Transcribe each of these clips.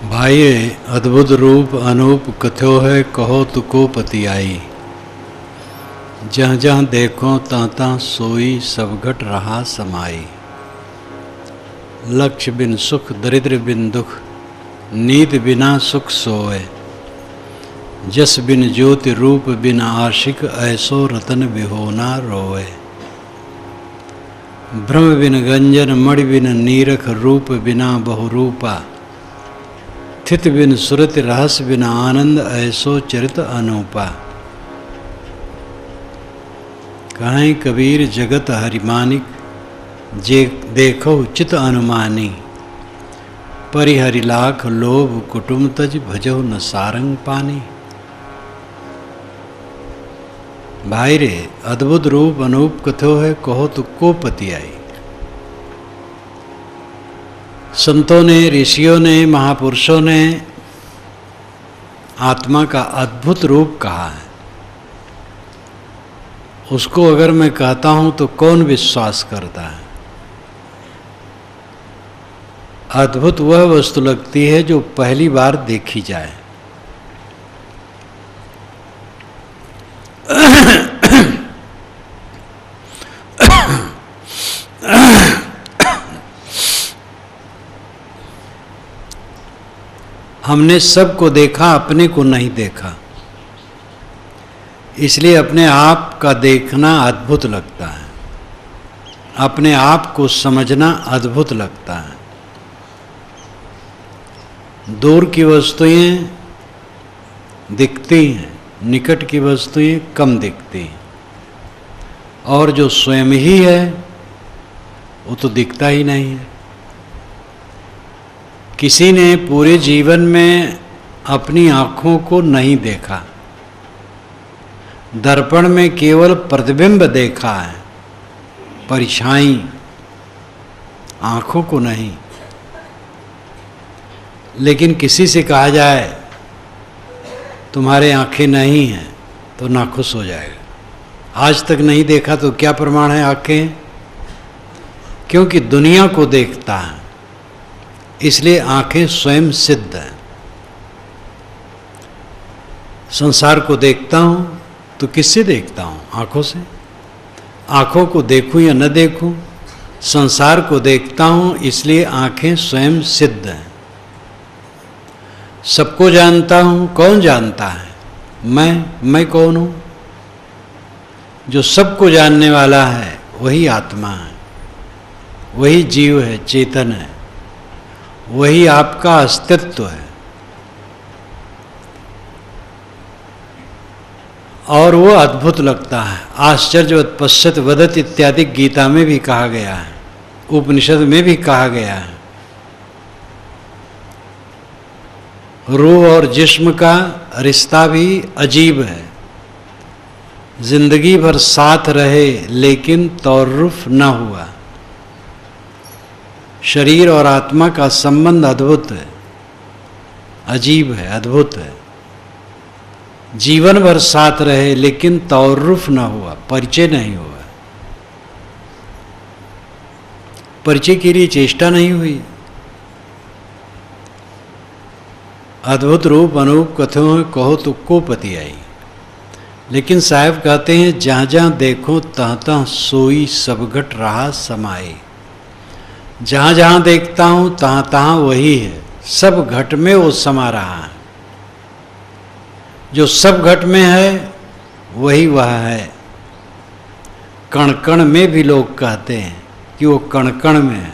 भाई अद्भुत रूप अनूप कथ्यो है कहो तुको पति आई। जहाँ जहाँ देखो तहाँ तहाँ सोई सब घट रहा समाई। लक्ष्य बिन सुख दरिद्र बिन दुख नींद बिना सुख सोए। जस बिन ज्योति रूप बिन आशिक ऐसो रतन बिहोना रोए। भ्रम बिन गंजन मणि बिन नीरख रूप बिना बहुरूपा। स्थित बिन सुरत रहस्य बिन आनंद ऐसो चरित अनूपा। कहीं कबीर जगत हरिमानिक जे देखो चित अनुमानी। परिहरि लाख लोभ कुटुम तज भजो न सारंग पानी। भाई रे अद्भुत रूप अनूप कथो है कहो तो को पति आई। संतों ने ऋषियों ने महापुरुषों ने आत्मा का अद्भुत रूप कहा है। उसको अगर मैं कहता हूं तो कौन विश्वास करता है। अद्भुत वह वस्तु लगती है जो पहली बार देखी जाए। हमने सबको देखा, अपने को नहीं देखा, इसलिए अपने आप का देखना अद्भुत लगता है। अपने आप को समझना अद्भुत लगता है। दूर की वस्तुएं दिखती हैं, निकट की वस्तुएं कम दिखती हैं, और जो स्वयं ही है वो तो दिखता ही नहीं है। किसी ने पूरे जीवन में अपनी आँखों को नहीं देखा, दर्पण में केवल प्रतिबिंब देखा है, परछाई, आँखों को नहीं। लेकिन किसी से कहा जाए तुम्हारे आँखें नहीं हैं तो नाखुश हो जाएगा। आज तक नहीं देखा तो क्या प्रमाण है आँखें? क्योंकि दुनिया को देखता है, इसलिए आंखें स्वयं सिद्ध हैं। संसार को देखता हूं तो किससे देखता हूं? आंखों से। आंखों को देखूं या न देखूं, संसार को देखता हूं, इसलिए आंखें स्वयं सिद्ध हैं। सबको जानता हूं, कौन जानता है? मैं कौन हूं? जो सबको जानने वाला है वही आत्मा है, वही जीव है, चेतन है, वही आपका अस्तित्व है। और वो अद्भुत लगता है। आश्चर्यवत् पश्यत वदत इत्यादि गीता में भी कहा गया है, उपनिषद में भी कहा गया है। रूह और जिस्म का रिश्ता भी अजीब है। जिंदगी भर साथ रहे लेकिन तौर्रुफ न हुआ। शरीर और आत्मा का संबंध अद्भुत है, अजीब है, अद्भुत है। जीवन भर साथ रहे लेकिन तौर्रुफ न हुआ, परिचय नहीं हुआ, परिचय के लिए चेष्टा नहीं हुई। अद्भुत रूप अनूप कथो कहो तो को पति आई। लेकिन साहब कहते हैं जहाँ जहाँ देखो तहाँ तहाँ सोई सब घट रहा समाई। जहाँ जहाँ देखता हूँ तहाँ तहाँ वही है, सब घट में वो समा रहा है। जो सब घट में है वही वह है। कण कण में भी लोग कहते हैं कि वो कण कण में है।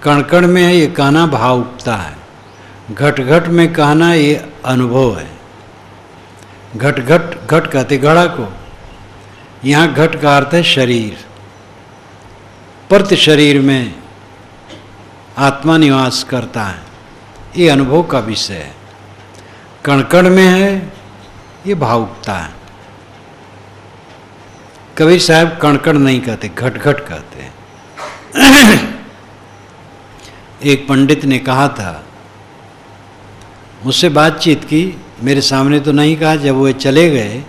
कण कण में है ये कहना भावुकता है, घट घट में कहना ये अनुभव है। घट घट घट कहते घड़ा को, यहाँ घट का अर्थ है शरीर। प्रति शरीर में आत्मा निवास करता है, ये अनुभव का विषय है। कण कण में है ये भावुकता है। कबीर साहब कण कण नहीं कहते, घट घट कहते हैं। एक पंडित ने कहा था, मुझसे बातचीत की, मेरे सामने तो नहीं कहा, जब वो चले गए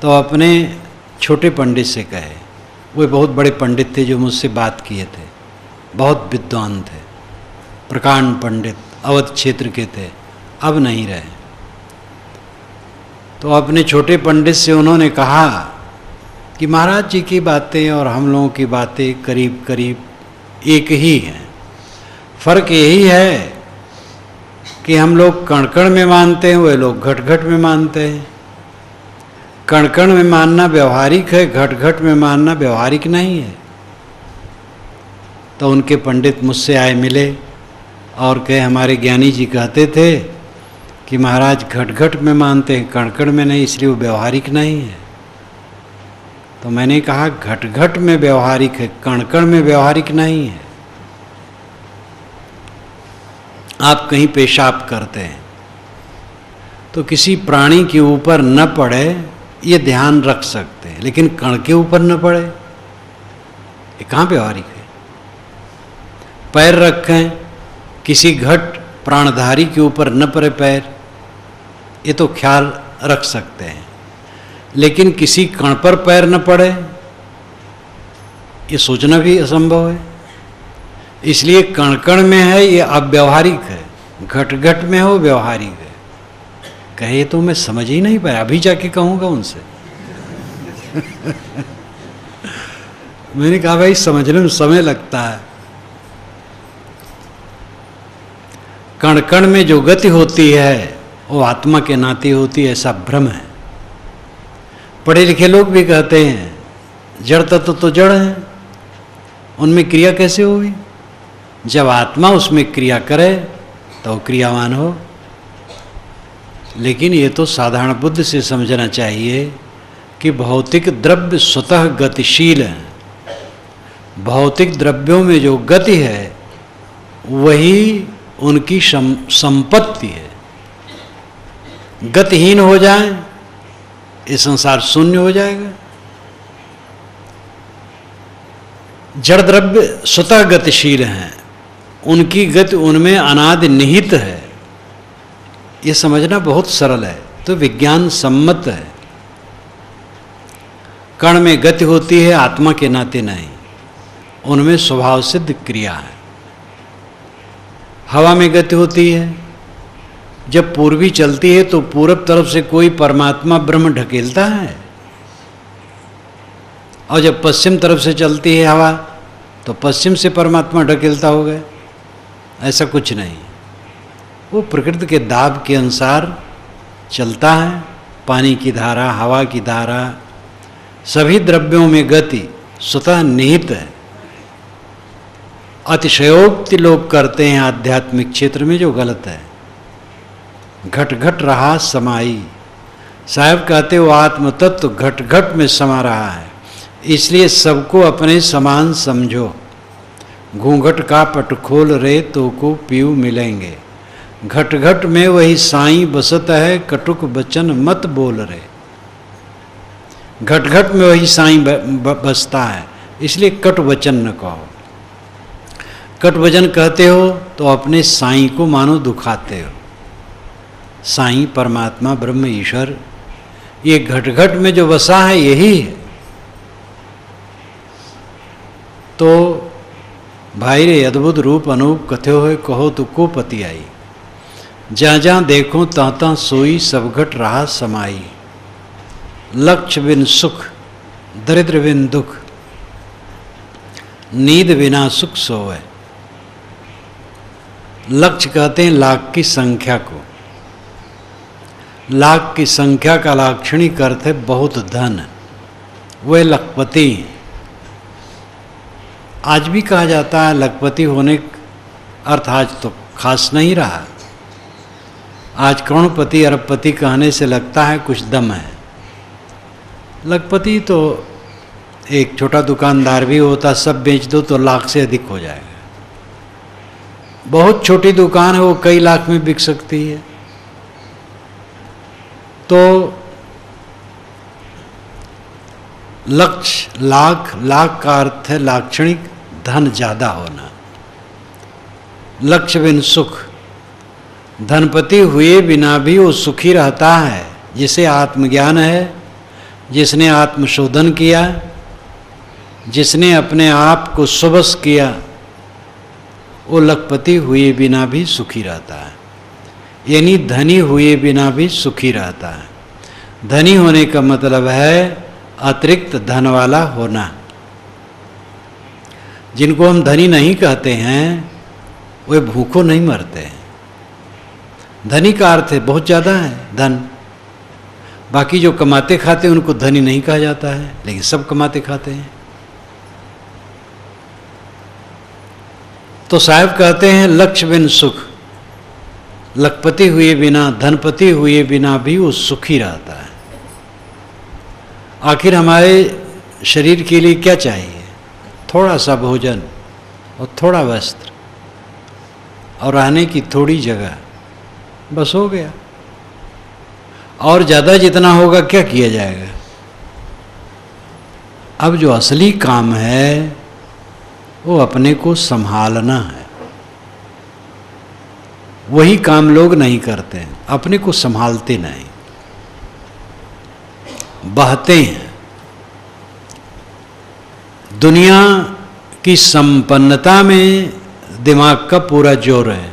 तो अपने छोटे पंडित से कहे। वे बहुत बड़े पंडित थे जो मुझसे बात किए थे, बहुत विद्वान थे, प्रकांड पंडित, अवध क्षेत्र के थे, अब नहीं रहे। तो अपने छोटे पंडित से उन्होंने कहा कि महाराज जी की बातें और हम लोगों की बातें करीब करीब एक ही हैं, फर्क यही है कि हम लोग कण कण में मानते हैं, वे लोग घट घट में मानते हैं। कण कण में मानना व्यवहारिक है, घट घट में मानना व्यवहारिक नहीं है। तो उनके पंडित मुझसे आए मिले और कहे हमारे ज्ञानी जी कहते थे कि महाराज घट घट में मानते हैं, कण कण में नहीं, इसलिए वो व्यवहारिक नहीं है। तो मैंने कहा घट घट में व्यवहारिक है, कण कण में व्यवहारिक नहीं है। आप कहीं पेशाब करते हैं तो किसी प्राणी के ऊपर न पड़े ये ध्यान रख सकते हैं, लेकिन कण के ऊपर न पड़े, ये कहाँ व्यवहारिक है। पैर रखें, किसी घट प्राणधारी के ऊपर न पड़े पैर, ये तो ख्याल रख सकते हैं, लेकिन किसी कण पर पैर न पड़े ये सोचना भी असंभव है। इसलिए कण कण में है ये अव्यवहारिक है, घट घट में हो व्यवहारिक है। कहे तो मैं समझ ही नहीं पाया, अभी जाके कहूँगा उनसे। मैंने कहा भाई समझने में समय लगता है। कण कण में जो गति होती है वो आत्मा के नाते होती है, ऐसा भ्रम है। पढ़े लिखे लोग भी कहते हैं जड़ तत्व तो जड़ है, उनमें क्रिया कैसे होगी? जब आत्मा उसमें क्रिया करे तो क्रियावान हो। लेकिन ये तो साधारण बुद्धि से समझना चाहिए कि भौतिक द्रव्य स्वतः गतिशील है। भौतिक द्रव्यों में जो गति है वही उनकी संपत्ति है। गतिहीन हो जाए ये संसार शून्य हो जाएगा। जड़ द्रव्य स्वतः गतिशील हैं, उनकी गति उनमें अनादि निहित है। ये समझना बहुत सरल है, तो विज्ञान सम्मत है। कण में गति होती है, आत्मा के नाते नहीं, उनमें स्वभाव सिद्ध क्रिया है। हवा में गति होती है, जब पूर्वी चलती है तो पूरब तरफ से कोई परमात्मा ब्रह्म ढकेलता है, और जब पश्चिम तरफ से चलती है हवा तो पश्चिम से परमात्मा ढकेलता हो गए। ऐसा कुछ नहीं, वो प्रकृति के दाब के अनुसार चलता है। पानी की धारा, हवा की धारा, सभी द्रव्यों में गति स्वतः निहित है। अतिशयोक्ति लोग करते हैं आध्यात्मिक क्षेत्र में, जो गलत है। घट घट रहा समाई, साहब कहते हो आत्म तत्व घट घट में समा रहा है, इसलिए सबको अपने समान समझो। घूंघट का पट खोल रे तो को पीऊ मिलेंगे, घट घट में वही साईं बसत है, कटुक बचन मत बोल रे। घट घट में वही साईं बसता है, इसलिए कटु वचन न कहो। कटु वचन कहते हो तो अपने साईं को मानो दुखाते हो। साईं परमात्मा ब्रह्म ईश्वर ये घट घट में जो बसा है यही है। तो भाई रे अद्भुत रूप अनूप कथ्यो है, कहो तो को पति आई। जहाँ जहाँ देखो तहाँ तहाँ सोई, सब घट रहा समाई। लक्ष्य बिन सुख, दरिद्र बिन दुख, नींद बिना सुख सोए। लक्ष्य कहते हैं लाख की संख्या को। लाख की संख्या का लाक्षणिक अर्थ है बहुत धन, वह लखपति। आज भी कहा जाता है लखपति होने का अर्थ आज तो खास नहीं रहा। आज करोड़पति अरबपति कहने से लगता है कुछ दम है। लखपति तो एक छोटा दुकानदार भी होता, सब बेच दो तो लाख से अधिक हो जाएगा। बहुत छोटी दुकान है, वो कई लाख में बिक सकती है। तो लक्ष्य लाख, लाख का अर्थ है लाक्षणिक धन ज्यादा होना। लक्ष्य बिन सुख, धनपति हुए बिना भी वो सुखी रहता है। जिसे आत्मज्ञान है, जिसने आत्मशोधन किया, जिसने अपने आप को सुबस किया, वो लखपति हुए बिना भी सुखी रहता है, यानी धनी हुए बिना भी सुखी रहता है। धनी होने का मतलब है अतिरिक्त धन वाला होना। जिनको हम धनी नहीं कहते हैं वे भूखों नहीं मरते हैं। धनी का अर्थ है बहुत ज़्यादा है धन। बाकी जो कमाते खाते हैं उनको धनी नहीं कहा जाता है, लेकिन सब कमाते खाते हैं। तो साहब कहते हैं लक्ष्य बिन सुख, लखपति हुए बिना, धनपति हुए बिना भी वो सुखी रहता है। आखिर हमारे शरीर के लिए क्या चाहिए? थोड़ा सा भोजन और थोड़ा वस्त्र और रहने की थोड़ी जगह, बस हो गया। और ज़्यादा जितना होगा क्या किया जाएगा? अब जो असली काम है वो अपने को संभालना है। वही काम लोग नहीं करते हैं, अपने को संभालते नहीं, बहते हैं। दुनिया की संपन्नता में दिमाग का पूरा जोर है,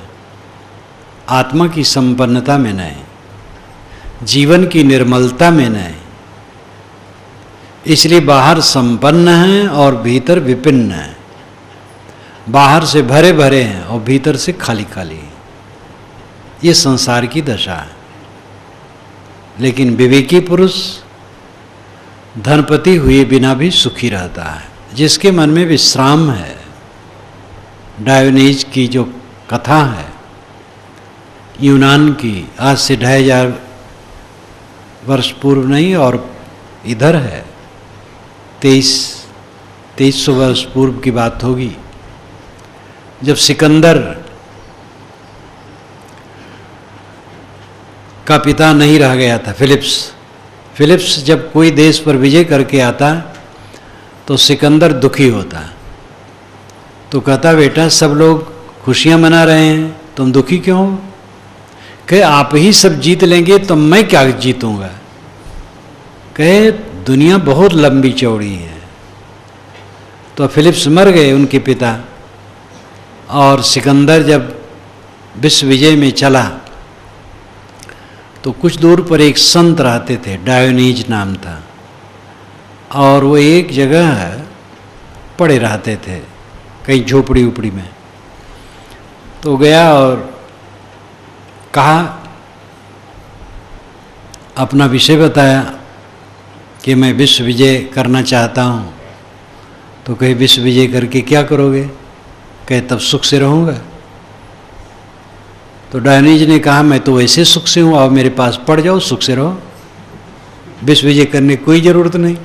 आत्मा की संपन्नता में नहीं, जीवन की निर्मलता में नहीं। इसलिए बाहर संपन्न है और भीतर विपिन्न है। बाहर से भरे भरे हैं और भीतर से खाली खाली। ये संसार की दशा है। लेकिन विवेकी पुरुष धनपति हुए बिना भी सुखी रहता है, जिसके मन में विश्राम है। डायोनीज की जो कथा है यूनान की, आज से 2500 वर्ष पूर्व नहीं, और इधर है 2300 वर्ष पूर्व की बात होगी, जब सिकंदर का पिता नहीं रह गया था, फिलिप्स जब कोई देश पर विजय करके आता तो सिकंदर दुखी होता। तो कहता बेटा सब लोग खुशियां मना रहे हैं, तुम दुखी क्यों हो? कहे आप ही सब जीत लेंगे तो मैं क्या जीतूंगा? कहे दुनिया बहुत लंबी चौड़ी है। तो फिलिप्स मर गए उनके पिता, और सिकंदर जब विश्व विजय में चला तो कुछ दूर पर एक संत रहते थे, डायोनीज नाम था, और वो एक जगह पड़े रहते थे कहीं झोपड़ी उपड़ी में। तो गया और कहा, अपना विषय बताया कि मैं विश्व विजय करना चाहता हूँ। तो कहे विश्व विजय करके क्या करोगे? कहे तब सुख से रहूँगा। तो डायोनीज ने कहा मैं तो वैसे सुख से हूँ, और मेरे पास पड़ जाओ, सुख से रहो, विश्व विजय करने की कोई ज़रूरत नहीं।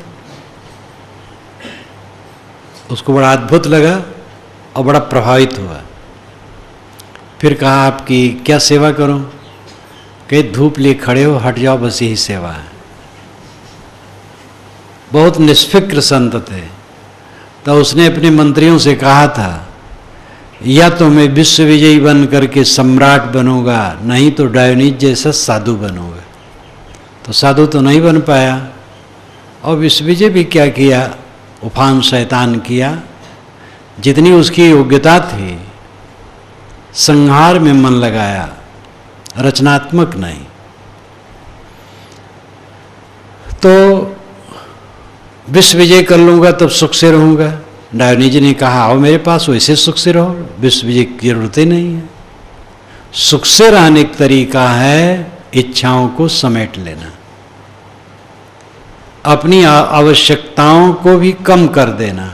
उसको बड़ा अद्भुत लगा और बड़ा प्रभावित हुआ। फिर कहा आपकी क्या सेवा करूं? कहे धूप लिए खड़े हो, हट जाओ, बस यही सेवा है। बहुत निष्फिक्र संत थे। तो उसने अपने मंत्रियों से कहा था या तो मैं विश्व विजयी बन करके सम्राट बनूंगा, नहीं तो डायोनीज जैसा साधु बनूंगा। तो साधु तो नहीं बन पाया, और विश्व विजय भी क्या किया, उफान शैतान किया। जितनी उसकी योग्यता थी संहार में मन लगाया, रचनात्मक नहीं। तो विश्व विजय कर लूँगा तब सुख से रहूँगा। डायोनीज ने कहा आओ मेरे पास, वैसे सुख से रहो, विश्व विजय की जरूरत ही नहीं है। सुख से रहने का तरीका है इच्छाओं को समेट लेना, अपनी आवश्यकताओं को भी कम कर देना।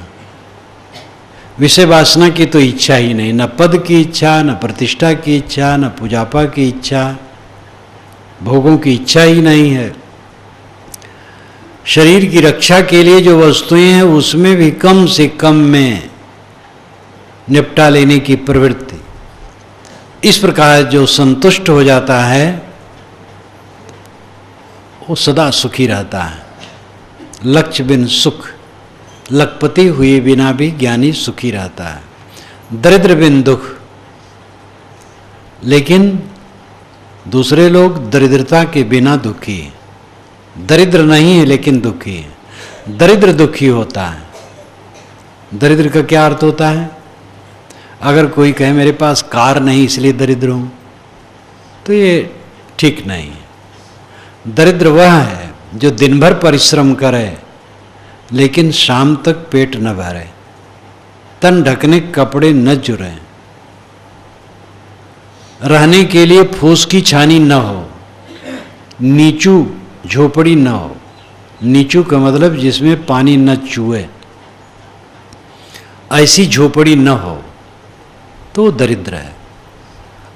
विषय वासना की तो इच्छा ही नहीं, न पद की इच्छा, न प्रतिष्ठा की इच्छा, न पूजापा की इच्छा, भोगों की इच्छा ही नहीं है। शरीर की रक्षा के लिए जो वस्तुएं हैं उसमें भी कम से कम में निपटा लेने की प्रवृत्ति। इस प्रकार जो संतुष्ट हो जाता है वो सदा सुखी रहता है। लक्ष्य बिन सुख, लखपति हुए बिना भी ज्ञानी सुखी रहता है। दरिद्र बिन दुख, लेकिन दूसरे लोग दरिद्रता के बिना दुखी हैं। दरिद्र नहीं है लेकिन दुखी है। दरिद्र दुखी होता है। दरिद्र का क्या अर्थ होता है? अगर कोई कहे मेरे पास कार नहीं इसलिए दरिद्र हूं, तो ये ठीक नहीं है। दरिद्र वह है जो दिन भर परिश्रम करे लेकिन शाम तक पेट न भरे, तन ढकने कपड़े न जुड़े, रहने के लिए फूस की छानी न हो, नीचू झोपड़ी न हो। नीचू का मतलब जिसमें पानी न चूहे, ऐसी झोपड़ी न हो तो दरिद्र है।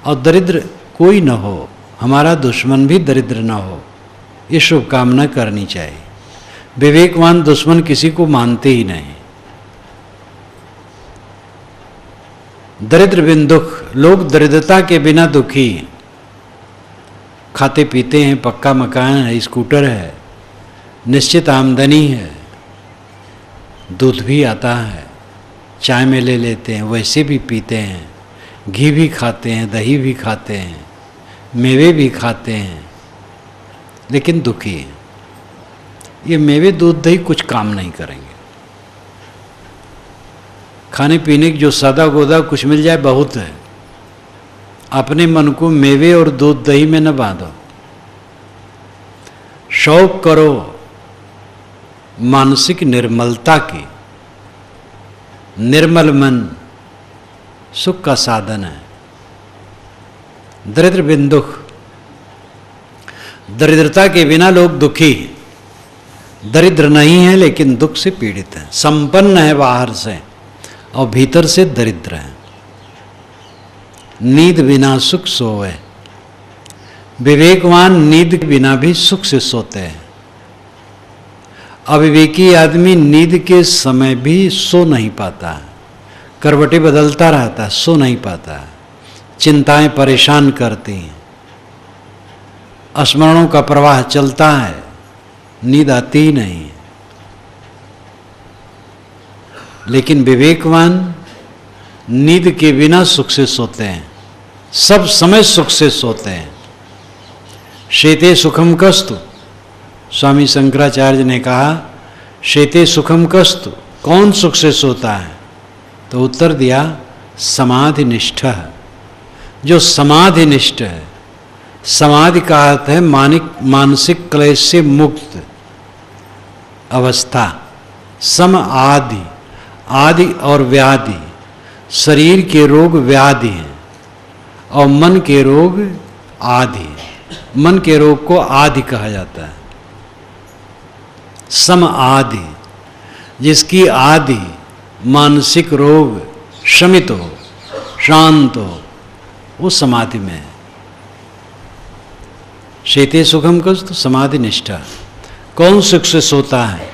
और दरिद्र कोई न हो, हमारा दुश्मन भी दरिद्र न हो, ये शुभकामना करनी चाहिए। विवेकवान दुश्मन किसी को मानते ही नहीं। दरिद्र बिन दुख, लोग दरिद्रता के बिना दुखी हैं। खाते पीते हैं, पक्का मकान है, स्कूटर है, निश्चित आमदनी है, दूध भी आता है, चाय में ले लेते हैं, वैसे भी पीते हैं, घी भी खाते हैं, दही भी खाते हैं, मेवे भी खाते हैं, लेकिन दुखी है। ये मेवे दूध दही कुछ काम नहीं करेंगे। खाने पीने की जो सादा गोदा कुछ मिल जाए बहुत है। अपने मन को मेवे और दूध दही में न बांधो। शौक करो मानसिक निर्मलता की। निर्मल मन सुख का साधन है। दरिद्र बिन दुख, दरिद्रता के बिना लोग दुखी हैं। दरिद्र नहीं है लेकिन दुख से पीड़ित है। संपन्न है बाहर से और भीतर से दरिद्र है। नींद बिना सुख सोए। विवेकवान नींद के बिना भी सुख से सोते हैं। अविवेकी आदमी नींद के समय भी सो नहीं पाता, करवटें बदलता रहता है, सो नहीं पाता। चिंताएं परेशान करती हैं, स्मरणों का प्रवाह चलता है, नींद आती ही नहीं। लेकिन विवेकवान नींद के बिना सुख से सोते हैं, सब समय सुख से सोते हैं। शेते सुखम कस्तु, स्वामी शंकराचार्य ने कहा शेते सुखम कस्तु, कौन सुख से सोता है? तो उत्तर दिया समाधि निष्ठ, जो समाधि निष्ठ है। समाधि का अर्थ है मानसिक क्लेश से मुक्त अवस्था। सम आदि, आदि और व्याधि, शरीर के रोग व्याधि हैं और मन के रोग आदि हैं। मन के रोग को आदि कहा जाता है। सम आदि, जिसकी आदि मानसिक रोग शमित हो, शांत हो, वो समाधि में है। शेते सुखम कस्तु समाधि निष्ठा। कौन सुख से सोता है?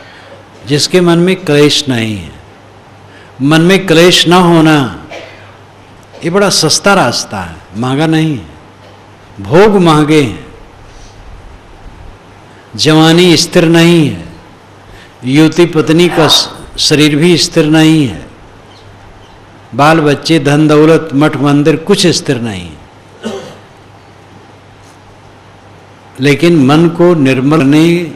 जिसके मन में क्लेश नहीं है। मन में क्लेश न होना ये बड़ा सस्ता रास्ता है, महंगा नहीं है। भोग महंगे हैं, जवानी स्थिर नहीं है, युवती पत्नी का शरीर भी स्थिर नहीं है, बाल बच्चे धन दौलत मठ मंदिर कुछ स्थिर नहीं है। लेकिन मन को निर्मल करने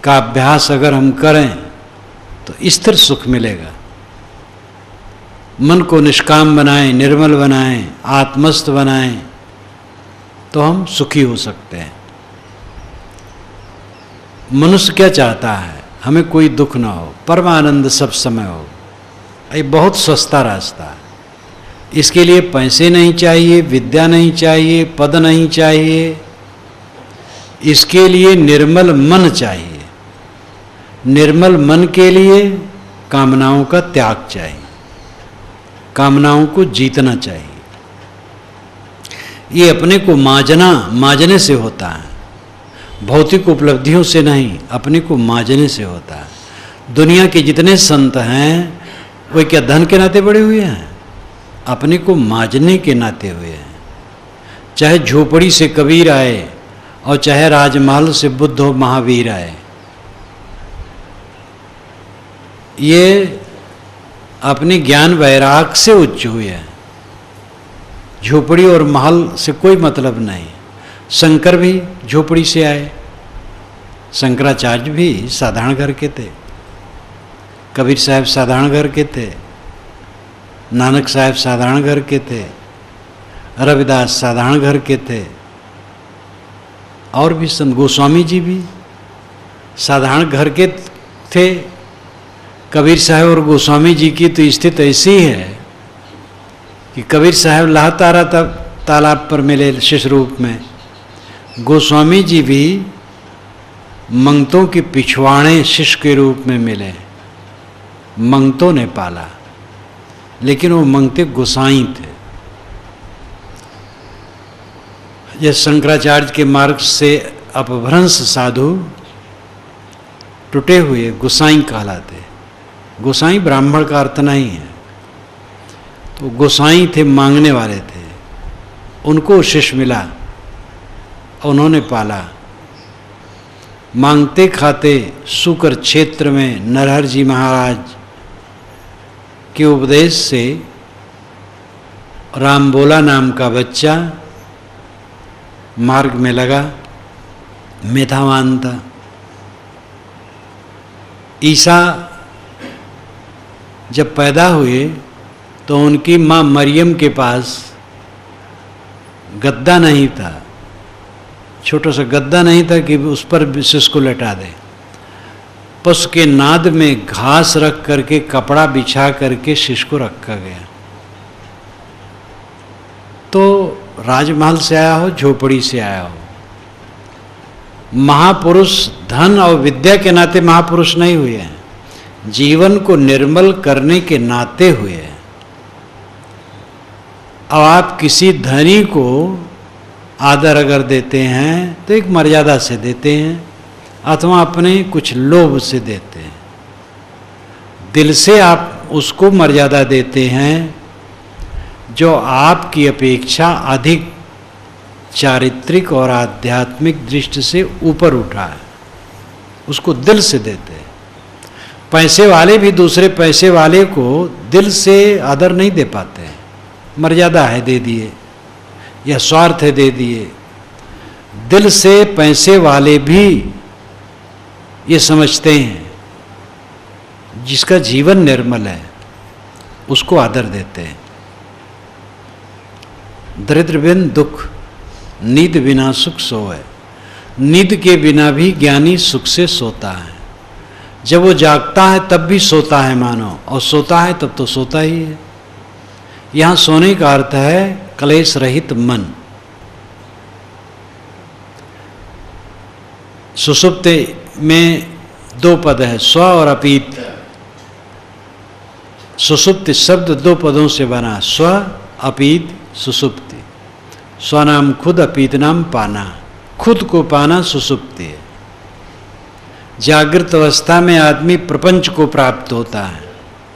का अभ्यास अगर हम करें तो स्थिर सुख मिलेगा। मन को निष्काम बनाएं, निर्मल बनाएं, आत्मस्थ बनाएं तो हम सुखी हो सकते हैं। मनुष्य क्या चाहता है? हमें कोई दुख ना हो, परमानंद सब समय हो। ये बहुत सस्ता रास्ता है। इसके लिए पैसे नहीं चाहिए, विद्या नहीं चाहिए, पद नहीं चाहिए। इसके लिए निर्मल मन चाहिए। निर्मल मन के लिए कामनाओं का त्याग चाहिए, कामनाओं को जीतना चाहिए। ये अपने को मांजने से होता है, भौतिक उपलब्धियों से नहीं, अपने को मांजने से होता है। दुनिया के जितने संत हैं वे क्या धन के नाते बड़े हुए हैं? अपने को मांजने के नाते हुए हैं। चाहे झोपड़ी से कबीर आए और चाहे राजमहल से बुद्ध हो महावीर आए, ये अपने ज्ञान वैराग से उच्च हुए हैं। झोपड़ी और महल से कोई मतलब नहीं। शंकर भी झोपड़ी से आए, शंकराचार्य भी साधारण घर के थे, कबीर साहब साधारण घर के थे, नानक साहब साधारण घर के थे, रविदास साधारण घर के थे, और भी संत गोस्वामी जी भी साधारण घर के थे। कबीर साहब और गोस्वामी जी की तो स्थिति ऐसी है कि कबीर साहब लाहतारा तालाब पर मिले शिष्य रूप में, गोस्वामी जी भी मंगतों के पिछवाड़े शिष्य के रूप में मिले। मंगतों ने पाला, लेकिन वो मंगते गोसाई थे। यह शंकराचार्य के मार्ग से अपभ्रंश साधु टूटे हुए गोसाई कहलाते। गोसाई ब्राह्मण का अर्थ नहीं है, तो गोसाई थे, मांगने वाले थे। उनको शिष्य मिला, उन्होंने पाला। मांगते खाते शुकर क्षेत्र में नरहर जी महाराज के उपदेश से राम बोला नाम का बच्चा मार्ग में लगा, मेधावान था। ईसा जब पैदा हुए तो उनकी माँ मरियम के पास गद्दा नहीं था, छोटा सा गद्दा नहीं था कि उस पर शिशु को लेटा दे। पशु के नाद में घास रख करके, कपड़ा बिछा करके शिशु को रखा गया। तो राजमहल से आया हो, झोपड़ी से आया हो, महापुरुष धन और विद्या के नाते महापुरुष नहीं हुए हैं, जीवन को निर्मल करने के नाते हुए हैं। अब आप किसी धनी को आदर अगर देते हैं तो एक मर्यादा से देते हैं, अथवा अपने कुछ लोभ से देते हैं। दिल से आप उसको मर्यादा देते हैं जो आपकी अपेक्षा अधिक चारित्रिक और आध्यात्मिक दृष्टि से ऊपर उठा है, उसको दिल से देते हैं। पैसे वाले भी दूसरे पैसे वाले को दिल से आदर नहीं दे पाते हैं। मर्यादा है दे दिए, या स्वार्थ है दे दिए। दिल से पैसे वाले भी ये समझते हैं जिसका जीवन निर्मल है उसको आदर देते हैं। दरिद्र बिन दुख, नींद बिना सुख सोए। नींद के बिना भी ज्ञानी सुख से सोता है। जब वो जागता है तब भी सोता है मानो, और सोता है तब तो सोता ही है। यहाँ सोने का अर्थ है क्लेश रहित मन। सुषुप्ति में दो पद है, स्व और अपीत। सुषुप्ति शब्द दो पदों से बना, स्व अपीत सुषुप्ति। स्व नाम खुद, अपीत नाम पाना। खुद को पाना सुषुप्ति है। जागृत अवस्था में आदमी प्रपंच को प्राप्त होता है,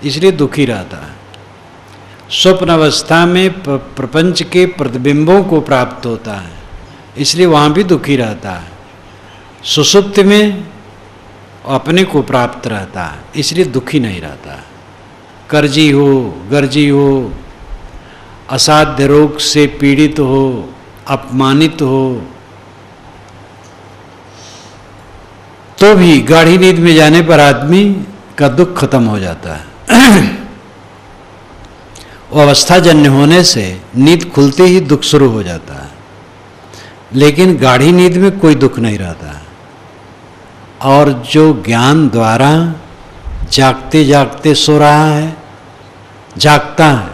इसलिए दुखी रहता है। स्वप्न अवस्था में प्रपंच के प्रतिबिंबों को प्राप्त होता है, इसलिए वहाँ भी दुखी रहता है। सुषुप्ति में अपने को प्राप्त रहता है, इसलिए दुखी नहीं रहता। कर्जी हो, गर्जी हो, असाध्य रोग से पीड़ित हो, अपमानित हो, तो भी गाढ़ी नींद में जाने पर आदमी का दुख खत्म हो जाता है। वो अवस्थाजन्य होने से नींद खुलते ही दुख शुरू हो जाता है, लेकिन गाढ़ी नींद में कोई दुख नहीं रहता। और जो ज्ञान द्वारा जागते जागते सो रहा है, जागता है,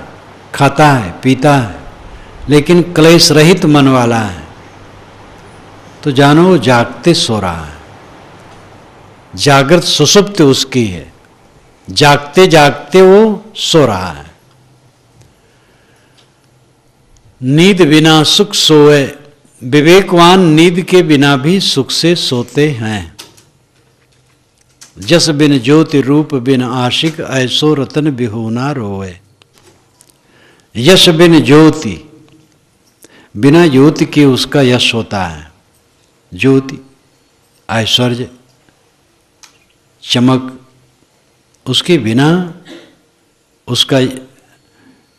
खाता है, पीता है, लेकिन क्लेश रहित मन वाला है, तो जानो वो जागते सो रहा है। जागृत सुषुप्ति उसकी है, जागते जागते वो सो रहा है। नींद बिना सुख सोए। विवेकवान नींद के बिना भी सुख से सोते हैं। जस बिन ज्योति रूप बिन आशिक, ऐसो रतन बिहोना रोए। यश बिन ज्योति, बिना ज्योति के उसका यश होता है। ज्योति ऐश्वर्य, चमक, उसके बिना उसका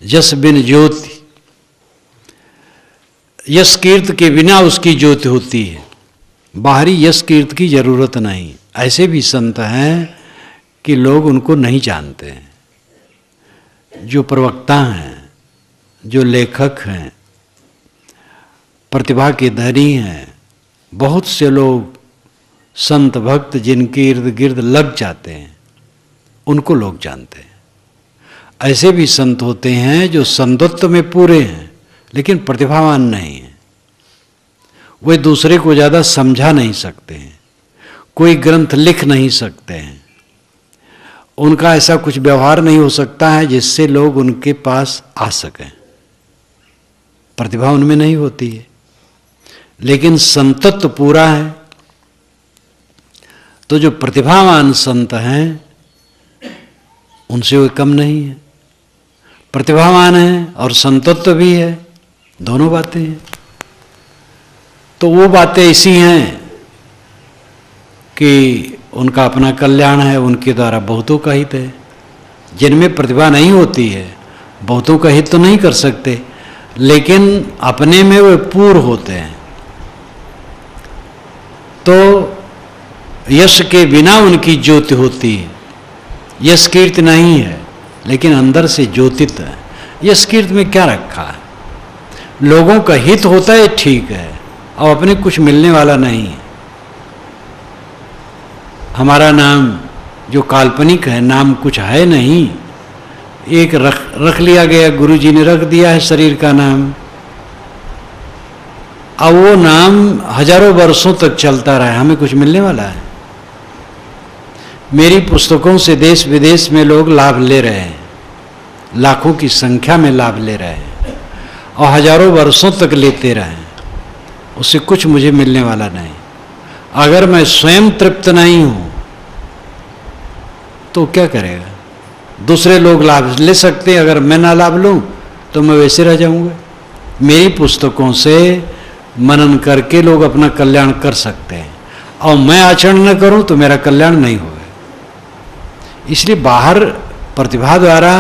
यश बिन ज्योति, यश कीर्त के बिना उसकी ज्योति होती है। बाहरी यश कीर्त की जरूरत नहीं। ऐसे भी संत हैं कि लोग उनको नहीं जानते हैं, जो प्रवक्ता हैं, जो लेखक हैं, प्रतिभा के धनी हैं, बहुत से लोग संत भक्त जिनके इर्द गिर्द लग जाते हैं, उनको लोग जानते हैं। ऐसे भी संत होते हैं जो संतत्व में पूरे हैं लेकिन प्रतिभावान नहीं हैं। वे दूसरे को ज़्यादा समझा नहीं सकते हैं, कोई ग्रंथ लिख नहीं सकते हैं, उनका ऐसा कुछ व्यवहार नहीं हो सकता है जिससे लोग उनके पास आ सकें। प्रतिभा उनमें नहीं होती है, लेकिन संतत्व पूरा है। तो जो प्रतिभावान संत हैं उनसे वे कम नहीं है, प्रतिभावान है और संतत्व भी है, दोनों बातें हैं। तो वो बातें ऐसी हैं कि उनका अपना कल्याण है, उनके द्वारा बहुतों का हित है। जिनमें प्रतिभा नहीं होती है बहुतों का हित तो नहीं कर सकते, लेकिन अपने में वे पूर्ण होते हैं। तो यश के बिना उनकी ज्योति होती है। यश कीर्ति नहीं है लेकिन अंदर से ज्योतित है। यश कीर्ति में क्या रखा है? लोगों का हित होता है, ठीक है, और अपने कुछ मिलने वाला नहीं है। हमारा नाम जो काल्पनिक है, नाम कुछ है नहीं, एक रख लिया गया, गुरु जी ने रख दिया है शरीर का नाम। अब वो नाम हजारों वर्षों तक चलता रहा है, हमें कुछ मिलने वाला है? मेरी पुस्तकों से देश विदेश में लोग लाभ ले रहे हैं, लाखों की संख्या में लाभ ले रहे हैं और हजारों वर्षों तक लेते रहे, उससे कुछ मुझे मिलने वाला नहीं। अगर मैं स्वयं तृप्त नहीं हूं तो क्या करेगा? दूसरे लोग लाभ ले सकते हैं, अगर मैं ना लाभ लूं तो मैं वैसे रह जाऊंगा। मेरी पुस्तकों से मनन करके लोग अपना कल्याण कर सकते हैं और मैं आचरण न करूं तो मेरा कल्याण नहीं होगा। इसलिए बाहर प्रतिभा द्वारा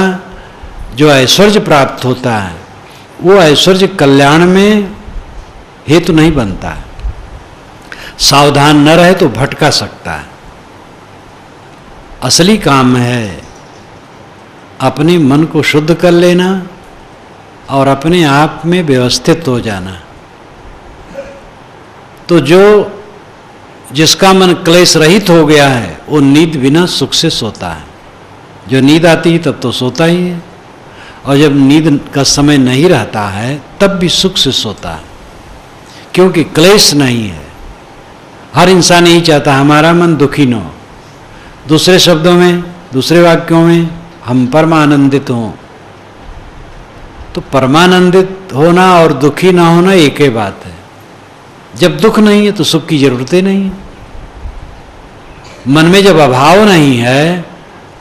जो ऐश्वर्य प्राप्त होता है वो ऐश्वर्य कल्याण में हेतु नहीं बनता है। सावधान न रहे तो भटका सकता है। असली काम है अपने मन को शुद्ध कर लेना और अपने आप में व्यवस्थित हो जाना। तो जिसका मन क्लेश रहित हो गया है वो नींद बिना सुख से सोता है। जो नींद आती है तब तो सोता ही है, और जब नींद का समय नहीं रहता है तब भी सुख से सोता है, क्योंकि क्लेश नहीं है। हर इंसान यही चाहता है हमारा मन दुखी न हो। दूसरे शब्दों में, दूसरे वाक्यों में, हम परमानंदित हों। तो परमानंदित होना और दुखी ना होना एक ही बात है। जब दुख नहीं है तो सुख की जरूरत ही नहीं है। मन में जब अभाव नहीं है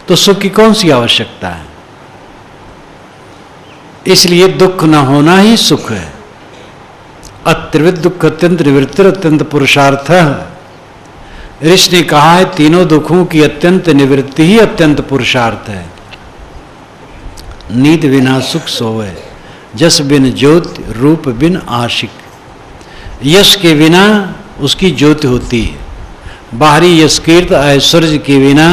तो सुख की कौन सी आवश्यकता है? इसलिए दुख न होना ही सुख है। अत्रिविद दुख अत्यंत निवृत्ति अत्यंत पुरुषार्थ। ऋषि ने कहा है तीनों दुखों की अत्यंत निवृत्ति ही अत्यंत पुरुषार्थ है। नींद बिना सुख सोवे, जस बिन ज्योति रूप बिन आशिक। यश के बिना उसकी ज्योति होती है। बाहरी यश कीर्त ऐश्वर्य के बिना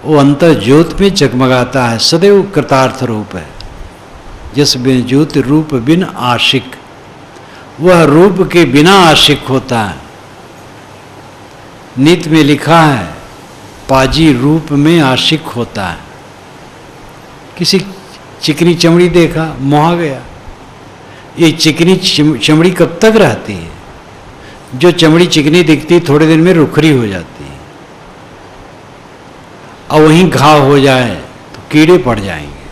वो अंतर ज्योति में जगमगाता है, सदैव कृतार्थ रूप है। जस बिन ज्योति रूप बिन आशिक, वह रूप के बिना आशिक होता है। नित्य में लिखा है पाजी रूप में आशिक होता है। किसी चिकनी चमड़ी देखा, मोहा गया। ये चिकनी चमड़ी कब तक रहती है? जो चमड़ी चिकनी दिखती थोड़े दिन में रुखरी हो जाती है, और वहीं घाव हो जाए तो कीड़े पड़ जाएंगे।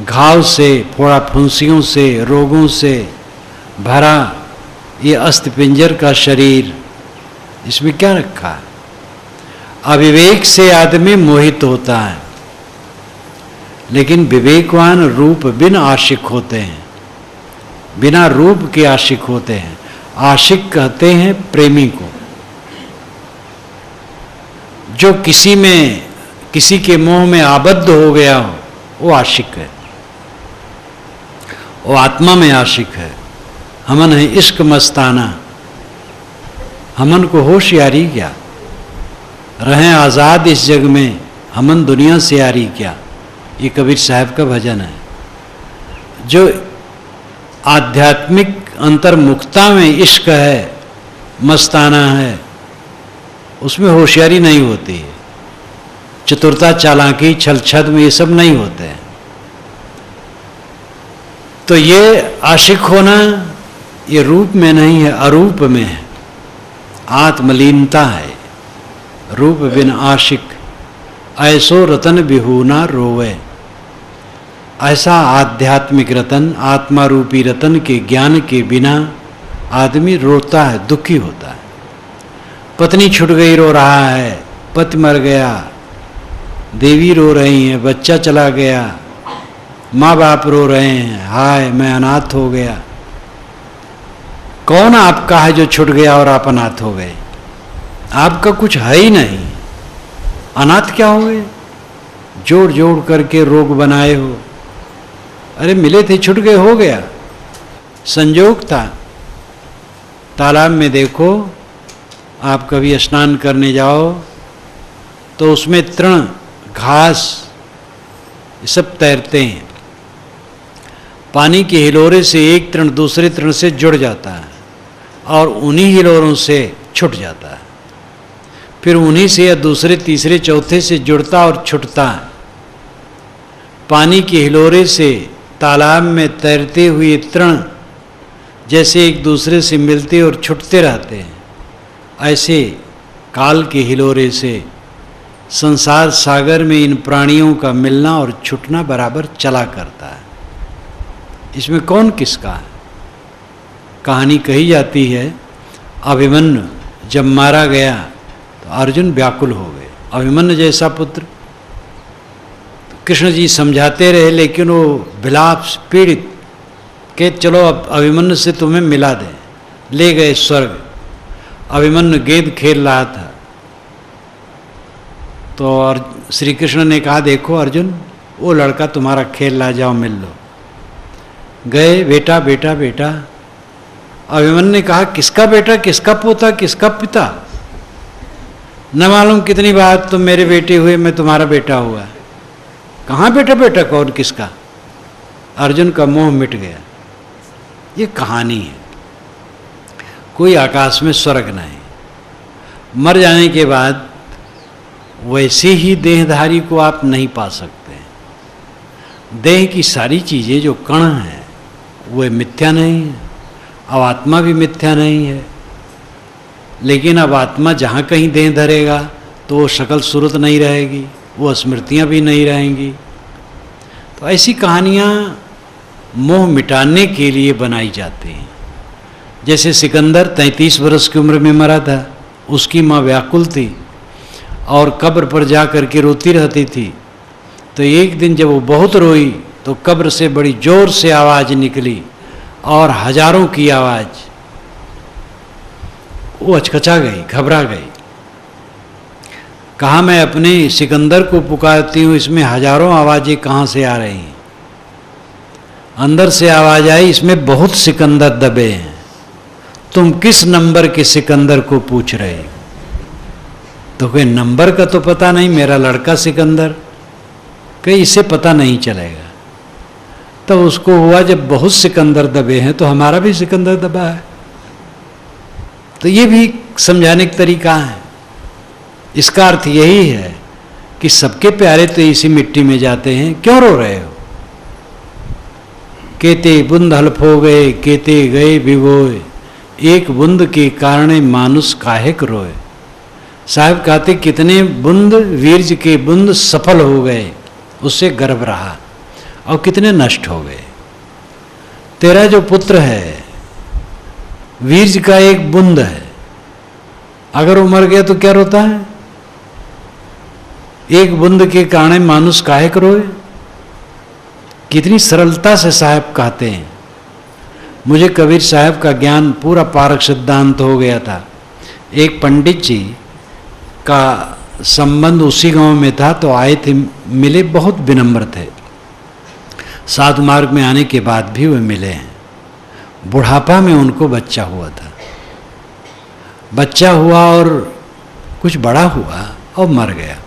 घाव से, फोड़ा फुंसियों से, रोगों से भरा ये अस्थिपिंजर का शरीर, इसमें क्या रखा है? अविवेक से आदमी मोहित होता है, लेकिन विवेकवान रूप बिन आशिक होते हैं, बिना रूप के आशिक होते हैं। आशिक कहते हैं प्रेमी को। जो किसी के मोह में आबद्ध हो गया हो वो आशिक है, वो आत्मा में आशिक है। हमन है इश्क मस्ताना, हमन को होशियारी क्या, रहें आज़ाद इस जग में, हमन दुनिया से यारी क्या। ये कबीर साहब का भजन है। जो आध्यात्मिक अंतर्मुखता में इश्क है, मस्ताना है, उसमें होशियारी नहीं होती है। चतुरता, चालाकी, छल छद्म ये सब नहीं होते हैं। तो ये आशिक होना ये रूप में नहीं है, अरूप में है, आत्मलीनता है। रूप बिन आशिक ऐसो रतन बिहूना रोवे। ऐसा आध्यात्मिक रतन, आत्मा रूपी रतन के ज्ञान के बिना आदमी रोता है, दुखी होता है। पत्नी छूट गई रो रहा है, पति मर गया, देवी रो रही है, बच्चा चला गया, माँ बाप रो रहे हैं, हाय मैं अनाथ हो गया। कौन आपका है जो छूट गया और आप अनाथ हो गए? आपका कुछ है ही नहीं, अनाथ क्या हो गए? जोड़ जोड़ करके रोग बनाए हो। अरे मिले थे, छूट गए, हो गया, संजोग था। तालाब में देखो, आप कभी स्नान करने जाओ तो उसमें तृण, घास ये सब तैरते हैं। पानी के हिलोरे से एक तृण दूसरे तृण से जुड़ जाता है और उन्हीं हिलोरों से छूट जाता है, फिर उन्हीं से या दूसरे तीसरे चौथे से जुड़ता और छूटता है। पानी के हिलोरे से तालाब में तैरते हुए तृण जैसे एक दूसरे से मिलते और छूटते रहते हैं, ऐसे काल के हिलोरे से संसार सागर में इन प्राणियों का मिलना और छूटना बराबर चला करता है। इसमें कौन किसका है? कहानी कही जाती है, अभिमन्यु जब मारा गया तो अर्जुन व्याकुल हो गए। अभिमन्यु जैसा पुत्र, तो कृष्ण जी समझाते रहे, लेकिन वो विलाप पीड़ित के चलो अब अभिमन्यु से तुम्हें मिला दें, ले गए स्वर्ग। अभिमन्यु गेंद खेल रहा था तो और श्री कृष्ण ने कहा, देखो अर्जुन, वो लड़का तुम्हारा खेल रहा, जाओ मिल लो। गए, बेटा बेटा बेटा। अभिमन्यु ने कहा, किसका बेटा, किसका पोता, किसका पिता? न मालूम कितनी बार तुम मेरे बेटे हुए, मैं तुम्हारा बेटा हुआ। कहाँ बेटा बेटा कौन किसका? अर्जुन का मोह मिट गया। ये कहानी है, कोई आकाश में स्वर्ग नहीं। मर जाने के बाद वैसे ही देहधारी को आप नहीं पा सकते। देह की सारी चीज़ें जो कण हैं वो मिथ्या नहीं है, अब आत्मा भी मिथ्या नहीं है। लेकिन अब आत्मा जहाँ कहीं देह धरेगा तो वो शकल सूरत नहीं रहेगी, वो स्मृतियाँ भी नहीं रहेंगी। तो ऐसी कहानियाँ मोह मिटाने के लिए बनाई जाती हैं। जैसे सिकंदर 33 वर्ष की उम्र में मरा था, उसकी माँ व्याकुल थी और कब्र पर जा कर के रोती रहती थी। तो एक दिन जब वो बहुत रोई तो कब्र से बड़ी जोर से आवाज़ निकली और हजारों की आवाज़। वो अचकचा गई, घबरा गई, कहा मैं अपने सिकंदर को पुकारती हूँ, इसमें हजारों आवाज़ें कहाँ से आ रही हैं? अंदर से आवाज़ आई, इसमें बहुत सिकंदर दबे हैं, तुम किस नंबर के सिकंदर को पूछ रहे हो? तो कोई नंबर का तो पता नहीं, मेरा लड़का सिकंदर, कहीं इसे पता नहीं चलेगा। तो उसको हुआ जब बहुत सिकंदर दबे हैं तो हमारा भी सिकंदर दबा है। तो ये भी समझाने का तरीका है। इसका अर्थ यही है कि सबके प्यारे तो इसी मिट्टी में जाते हैं, क्यों रो रहे हो? केते बूंद हल्फ हो गए, केते गए भिगोए, एक बूंद के कारण मानुष काहेक रोए। साहब कहते कितने बूंद वीर्य के बूंद सफल हो गए, उससे गर्व रहा, और कितने नष्ट हो गए। तेरा जो पुत्र है वीर्य का एक बूंद है, अगर वो मर गया तो क्या रोता है? एक बूंद के कारण मानुष काहेक रोए। कितनी सरलता से साहब कहते हैं। मुझे कबीर साहब का ज्ञान पूरा पारक सिद्धांत हो गया था। एक पंडित जी का संबंध उसी गांव में था, तो आए थे, मिले, बहुत विनम्र थे। साधु मार्ग में आने के बाद भी वे मिले हैं। बुढ़ापा में उनको बच्चा हुआ था, बच्चा हुआ और कुछ बड़ा हुआ और मर गया।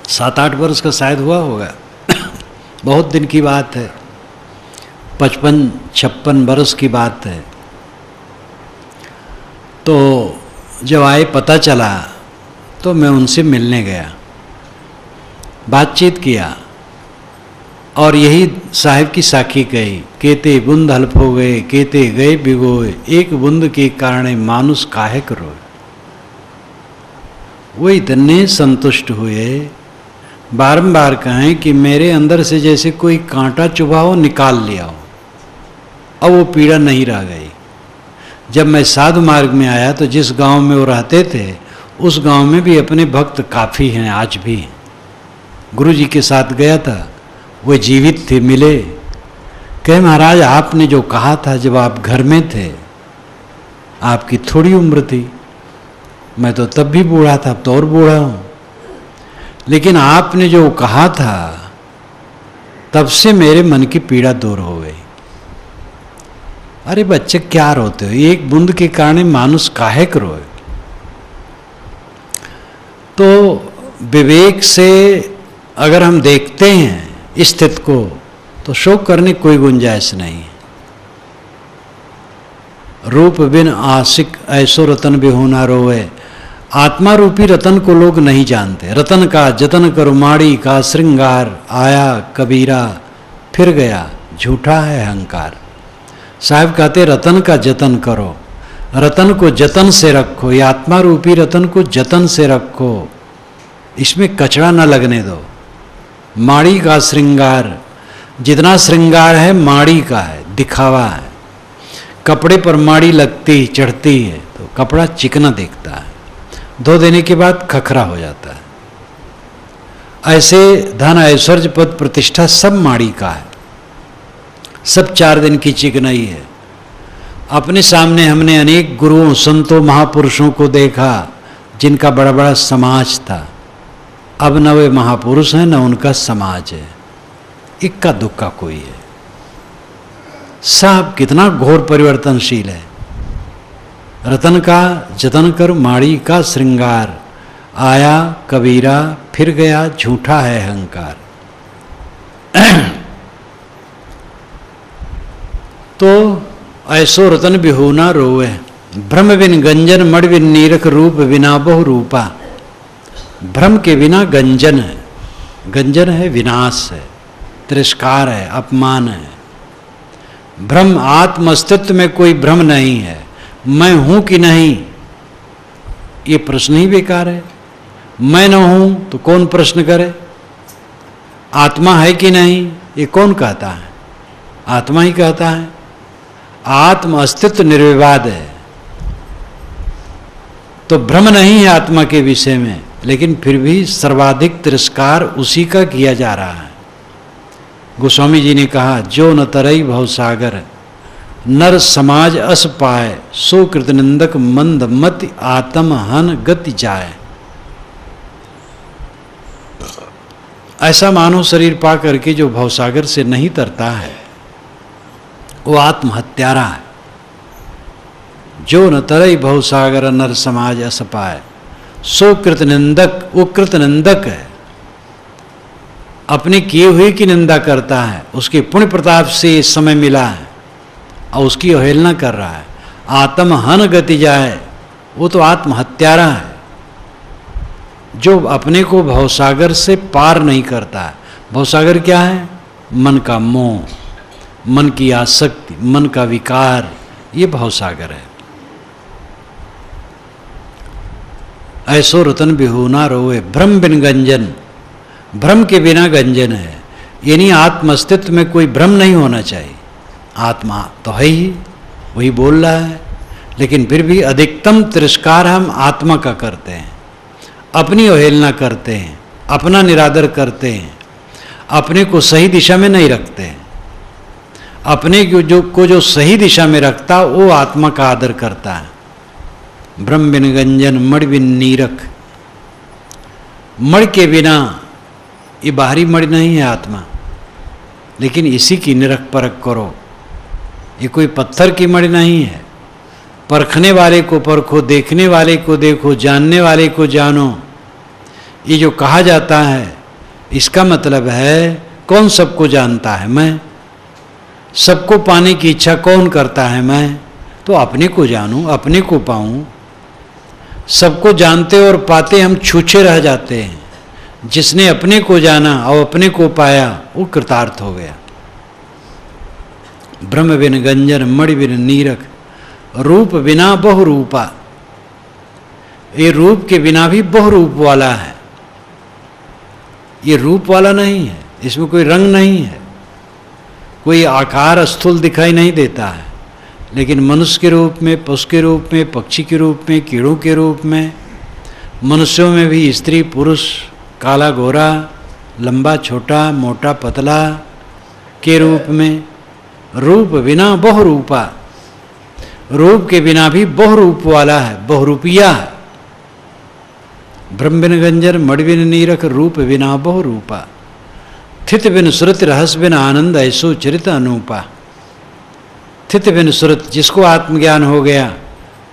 7-8 वर्ष का शायद हुआ होगा। बहुत दिन की बात है, 55-56 बरस की बात है। तो जब आए पता चला तो मैं उनसे मिलने गया, बातचीत किया और यही साहिब की साखी कही, केते बूंद हल्फ हो गए, केते गए भिगोए, एक बूंद के कारण मानुष काहे करो। वो इतने संतुष्ट हुए, बारंबार कहें कि मेरे अंदर से जैसे कोई कांटा चुभा हो निकाल लिया हो, अब वो पीड़ा नहीं रह गई। जब मैं साधु मार्ग में आया तो जिस गांव में वो रहते थे उस गांव में भी अपने भक्त काफ़ी हैं आज भी। गुरु जी के साथ गया था, वो जीवित थे, मिले, कहे महाराज आपने जो कहा था जब आप घर में थे, आपकी थोड़ी उम्र थी, मैं तो तब भी बूढ़ा था, अब तो और बूढ़ा हूँ, लेकिन आपने जो कहा था तब से मेरे मन की पीड़ा दूर हो गई। अरे बच्चे क्या रोते हो, एक बूंद के कारण मानुष काहे रोए। तो विवेक से अगर हम देखते हैं स्थिति को तो शोक करने कोई गुंजाइश नहीं। रूप बिन आशिक ऐसो रतन बिहोना रोए। आत्मा रूपी रतन को लोग नहीं जानते। रतन का जतन करो माड़ी का श्रृंगार, आया कबीरा फिर गया झूठा है अहंकार। साहब कहते रतन का जतन करो, रतन को जतन से रखो, ये आत्मा रूपी रतन को जतन से रखो, इसमें कचरा न लगने दो। माड़ी का श्रृंगार, जितना श्रृंगार है माड़ी का है, दिखावा है। कपड़े पर माड़ी लगती चढ़ती है तो कपड़ा चिकना दिखता है, धो देने के बाद खखरा हो जाता है। ऐसे धन ऐश्वर्य पद प्रतिष्ठा सब माड़ी का है, सब 4 दिन की चिकनाई है। अपने सामने हमने अनेक गुरुओं संतों महापुरुषों को देखा जिनका बड़ा बड़ा समाज था, अब न वे महापुरुष हैं न उनका समाज है, इक्का दुक्का कोई है। सब कितना घोर परिवर्तनशील है। रतन का जतन कर माड़ी का श्रृंगार, आया कबीरा फिर गया झूठा है अहंकार। तो ऐसो रतन बिहोना रोवे, भ्रम बिन गंजन मड़ बिन नीरख रूप बिना बहु रूपा। भ्रम के बिना गंजन है, गंजन है विनाश है, तिरस्कार है, अपमान है। भ्रम आत्म अस्तित्व में कोई भ्रम नहीं है। मैं हूं कि नहीं ये प्रश्न ही बेकार है। मैं न हूं तो कौन प्रश्न करे। आत्मा है कि नहीं ये कौन कहता है, आत्मा ही कहता है। आत्म अस्तित्व निर्विवाद है, तो भ्रम नहीं है आत्मा के विषय में, लेकिन फिर भी सर्वाधिक तिरस्कार उसी का किया जा रहा है। गोस्वामी जी ने कहा जो न तरई भवसागर, नर समाज अस पाए, सो कृत निंदक मंद मति आत्म हन गति जाए। ऐसा मानव शरीर पा करके जो भवसागर से नहीं तरता है वो आत्महत्यारा है। जो न तरई भवसागर नर समाज अस पाए, सो कृत निंदक, वो कृत निंदक है, अपने किए हुए की निंदा करता है। उसके पुण्य प्रताप से ये समय मिला है और उसकी अवहेलना कर रहा है। आत्म हन गति जाए, वो तो आत्महत्यारा है जो अपने को भवसागर से पार नहीं करता है। भवसागर क्या है? मन का मोह, मन की आसक्ति, मन का विकार, ये भवसागर है। ऐसो रतन बिहोना रोए, भ्रम बिन गंजन, भ्रम के बिना गंजन है, यानी आत्म अस्तित्व में कोई भ्रम नहीं होना चाहिए। आत्मा तो है ही, वही बोल रहा है, लेकिन फिर भी अधिकतम तिरस्कार हम आत्मा का करते हैं, अपनी अवहेलना करते हैं, अपना निरादर करते हैं, अपने को सही दिशा में नहीं रखते हैं। अपने को जो सही दिशा में रखता वो आत्मा का आदर करता है। ब्रह्म बिन गंजन मड़ बिन नीरख, मड़ के बिना, ये बाहरी मड़ नहीं है आत्मा, लेकिन इसी की निरख परख करो। ये कोई पत्थर की मड़ नहीं है। परखने वाले को परखो, देखने वाले को देखो, जानने वाले को जानो। ये जो कहा जाता है इसका मतलब है कौन सबको जानता है? मैं। सबको पाने की इच्छा कौन करता है? मैं। तो अपने को जानूं, अपने को पाऊं। सबको जानते और पाते हम छूछे रह जाते हैं। जिसने अपने को जाना और अपने को पाया वो कृतार्थ हो गया। ब्रह्म बिन गंजन मणि बिन नीरख, रूप बिना बहुरूपा। ये रूप के बिना भी बहुरूप वाला है। ये रूप वाला नहीं है, इसमें कोई रंग नहीं है, कोई आकार स्थूल दिखाई नहीं देता है। लेकिन मनुष्य के रूप में, पशु के रूप में, पक्षी के रूप में, कीड़ों के रूप में, मनुष्यों में भी स्त्री पुरुष, काला गोरा, लंबा छोटा, मोटा पतला के रूप में, रूप बिना बहुरूपा। रूप के बिना भी बहुरूप वाला है, बहुरूपिया है। ब्रह्म बिन गंजर मणि बिन नीरख, रूप बिना बहुरूपा। थित बिन सुरत रहस बिन आनंद, ऐसो चरित अनूपा। थित बिन सुरत, जिसको आत्मज्ञान हो गया,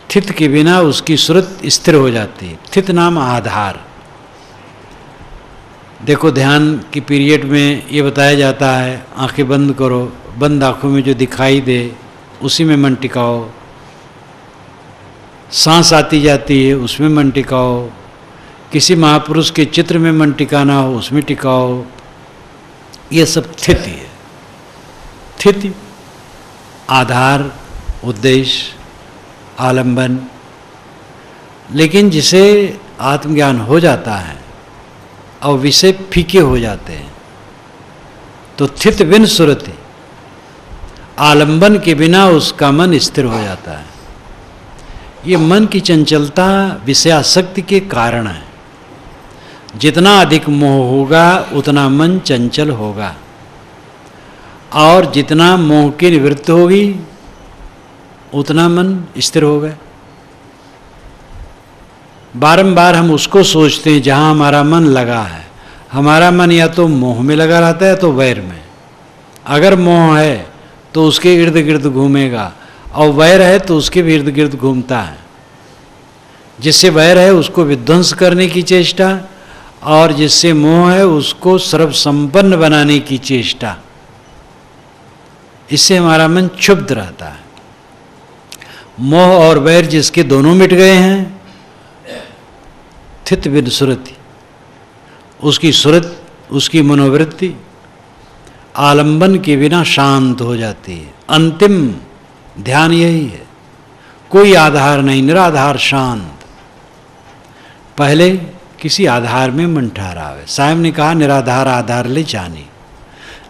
थित के बिना उसकी सुरत स्थिर हो जाती है। थित नाम आधार। देखो ध्यान की पीरियड में ये बताया जाता है, आंखें बंद करो, बंद आंखों में जो दिखाई दे उसी में मन टिकाओ। सांस आती जाती है उसमें मन टिकाओ। किसी महापुरुष के चित्र में मन टिकाना हो उसमें टिकाओ। ये सब स्थिति है। स्थिति, आधार, उद्देश्य, आलंबन। लेकिन जिसे आत्मज्ञान हो जाता है और विषय फीके हो जाते हैं तो थित बिन सुरति, आलंबन के बिना उसका मन स्थिर हो जाता है। ये मन की चंचलता विषयासक्ति के कारण है। जितना अधिक मोह होगा उतना मन चंचल होगा, और जितना मोह की निवृत्ति होगी उतना मन स्थिर होगा। बारंबार हम उसको सोचते हैं जहाँ हमारा मन लगा है। हमारा मन या तो मोह में लगा रहता है तो वैर में। अगर मोह है तो उसके इर्द गिर्द घूमेगा, और वैर है तो उसके भी इर्द गिर्द घूमता है। जिससे वैर है उसको विध्वंस करने की चेष्टा, और जिससे मोह है उसको सर्वसंपन्न बनाने की चेष्टा। इससे हमारा मन क्षुब्ध रहता है। मोह और वैर जिसके दोनों मिट गए हैं, थित बिन सुरति, उसकी सुरत, उसकी मनोवृत्ति आलंबन के बिना शांत हो जाती है। अंतिम ध्यान यही है, कोई आधार नहीं, निराधार शांत। पहले किसी आधार में मन ठहरावे। साहब ने कहा निराधार आधार ले जानी।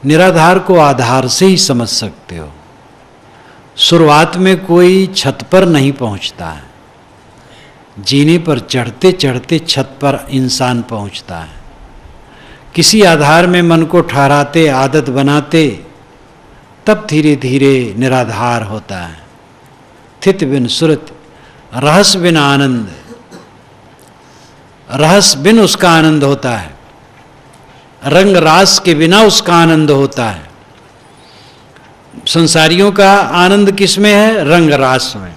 निराधार को आधार से ही समझ सकते हो। शुरुआत में कोई छत पर नहीं पहुंचता है, जीने पर चढ़ते चढ़ते छत पर इंसान पहुंचता है। किसी आधार में मन को ठहराते, आदत बनाते, तब धीरे धीरे निराधार होता है। थित बिन सुरत, रहस बिन आनंद। रहस बिन उसका आनंद होता है, रंग रास के बिना उसका आनंद होता है। संसारियों का आनंद किस में है? रंग रास में।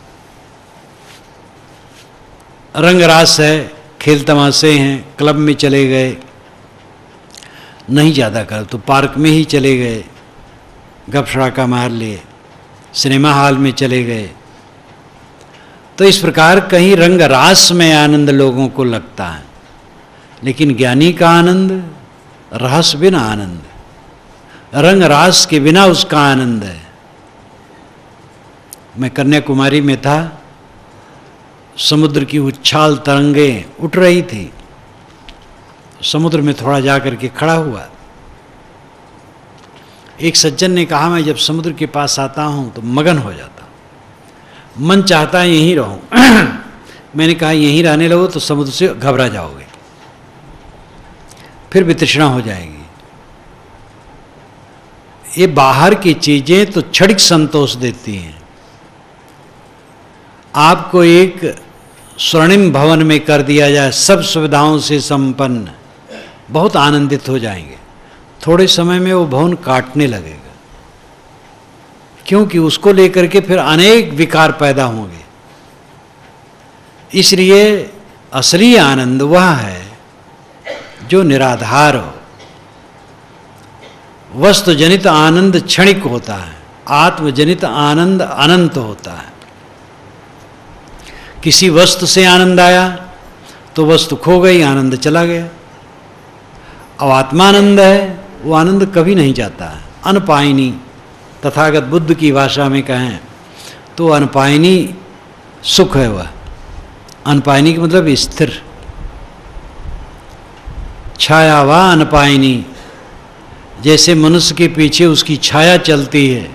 रंग रास है, खेल तमाशे हैं, क्लब में चले गए, नहीं ज़्यादा कर तो पार्क में ही चले गए, गप शड़ाका मार लिए, सिनेमा हॉल में चले गए। तो इस प्रकार कहीं रंग रास में आनंद लोगों को लगता है। लेकिन ज्ञानी का आनंद रहस बिना आनंद, रंग रास के बिना उसका आनंद है। मैं कन्याकुमारी में था, समुद्र की उछाल तरंगें उठ रही थी। समुद्र में थोड़ा जा करके खड़ा हुआ। एक सज्जन ने कहा मैं जब समुद्र के पास आता हूं तो मगन हो जाता, मन चाहता है यहीं रहूं। मैंने कहा यहीं रहने लगो तो समुद्र से घबरा जाओगे, फिर वितृष्णा हो जाएगी। ये बाहर की चीजें तो क्षणिक संतोष देती हैं। आपको एक स्वर्णिम भवन में कर दिया जाए, सब सुविधाओं से संपन्न, बहुत आनंदित हो जाएंगे। थोड़े समय में वो भवन काटने लगेगा, क्योंकि उसको लेकर के फिर अनेक विकार पैदा होंगे। इसलिए असली आनंद वह है जो निराधार हो। वस्तुजनित आनंद क्षणिक होता है, आत्मजनित आनंद अनंत होता है। किसी वस्तु से आनंद आया तो वस्तु खो गई, आनंद चला गया। अब आत्मानंद है, वो आनंद कभी नहीं जाता है, अनपायनी। तथागत बुद्ध की भाषा में कहें तो अनपायनी सुख है वह। अनपायनी का मतलब स्थिर, छाया वा अनपायनी। जैसे मनुष्य के पीछे उसकी छाया चलती है,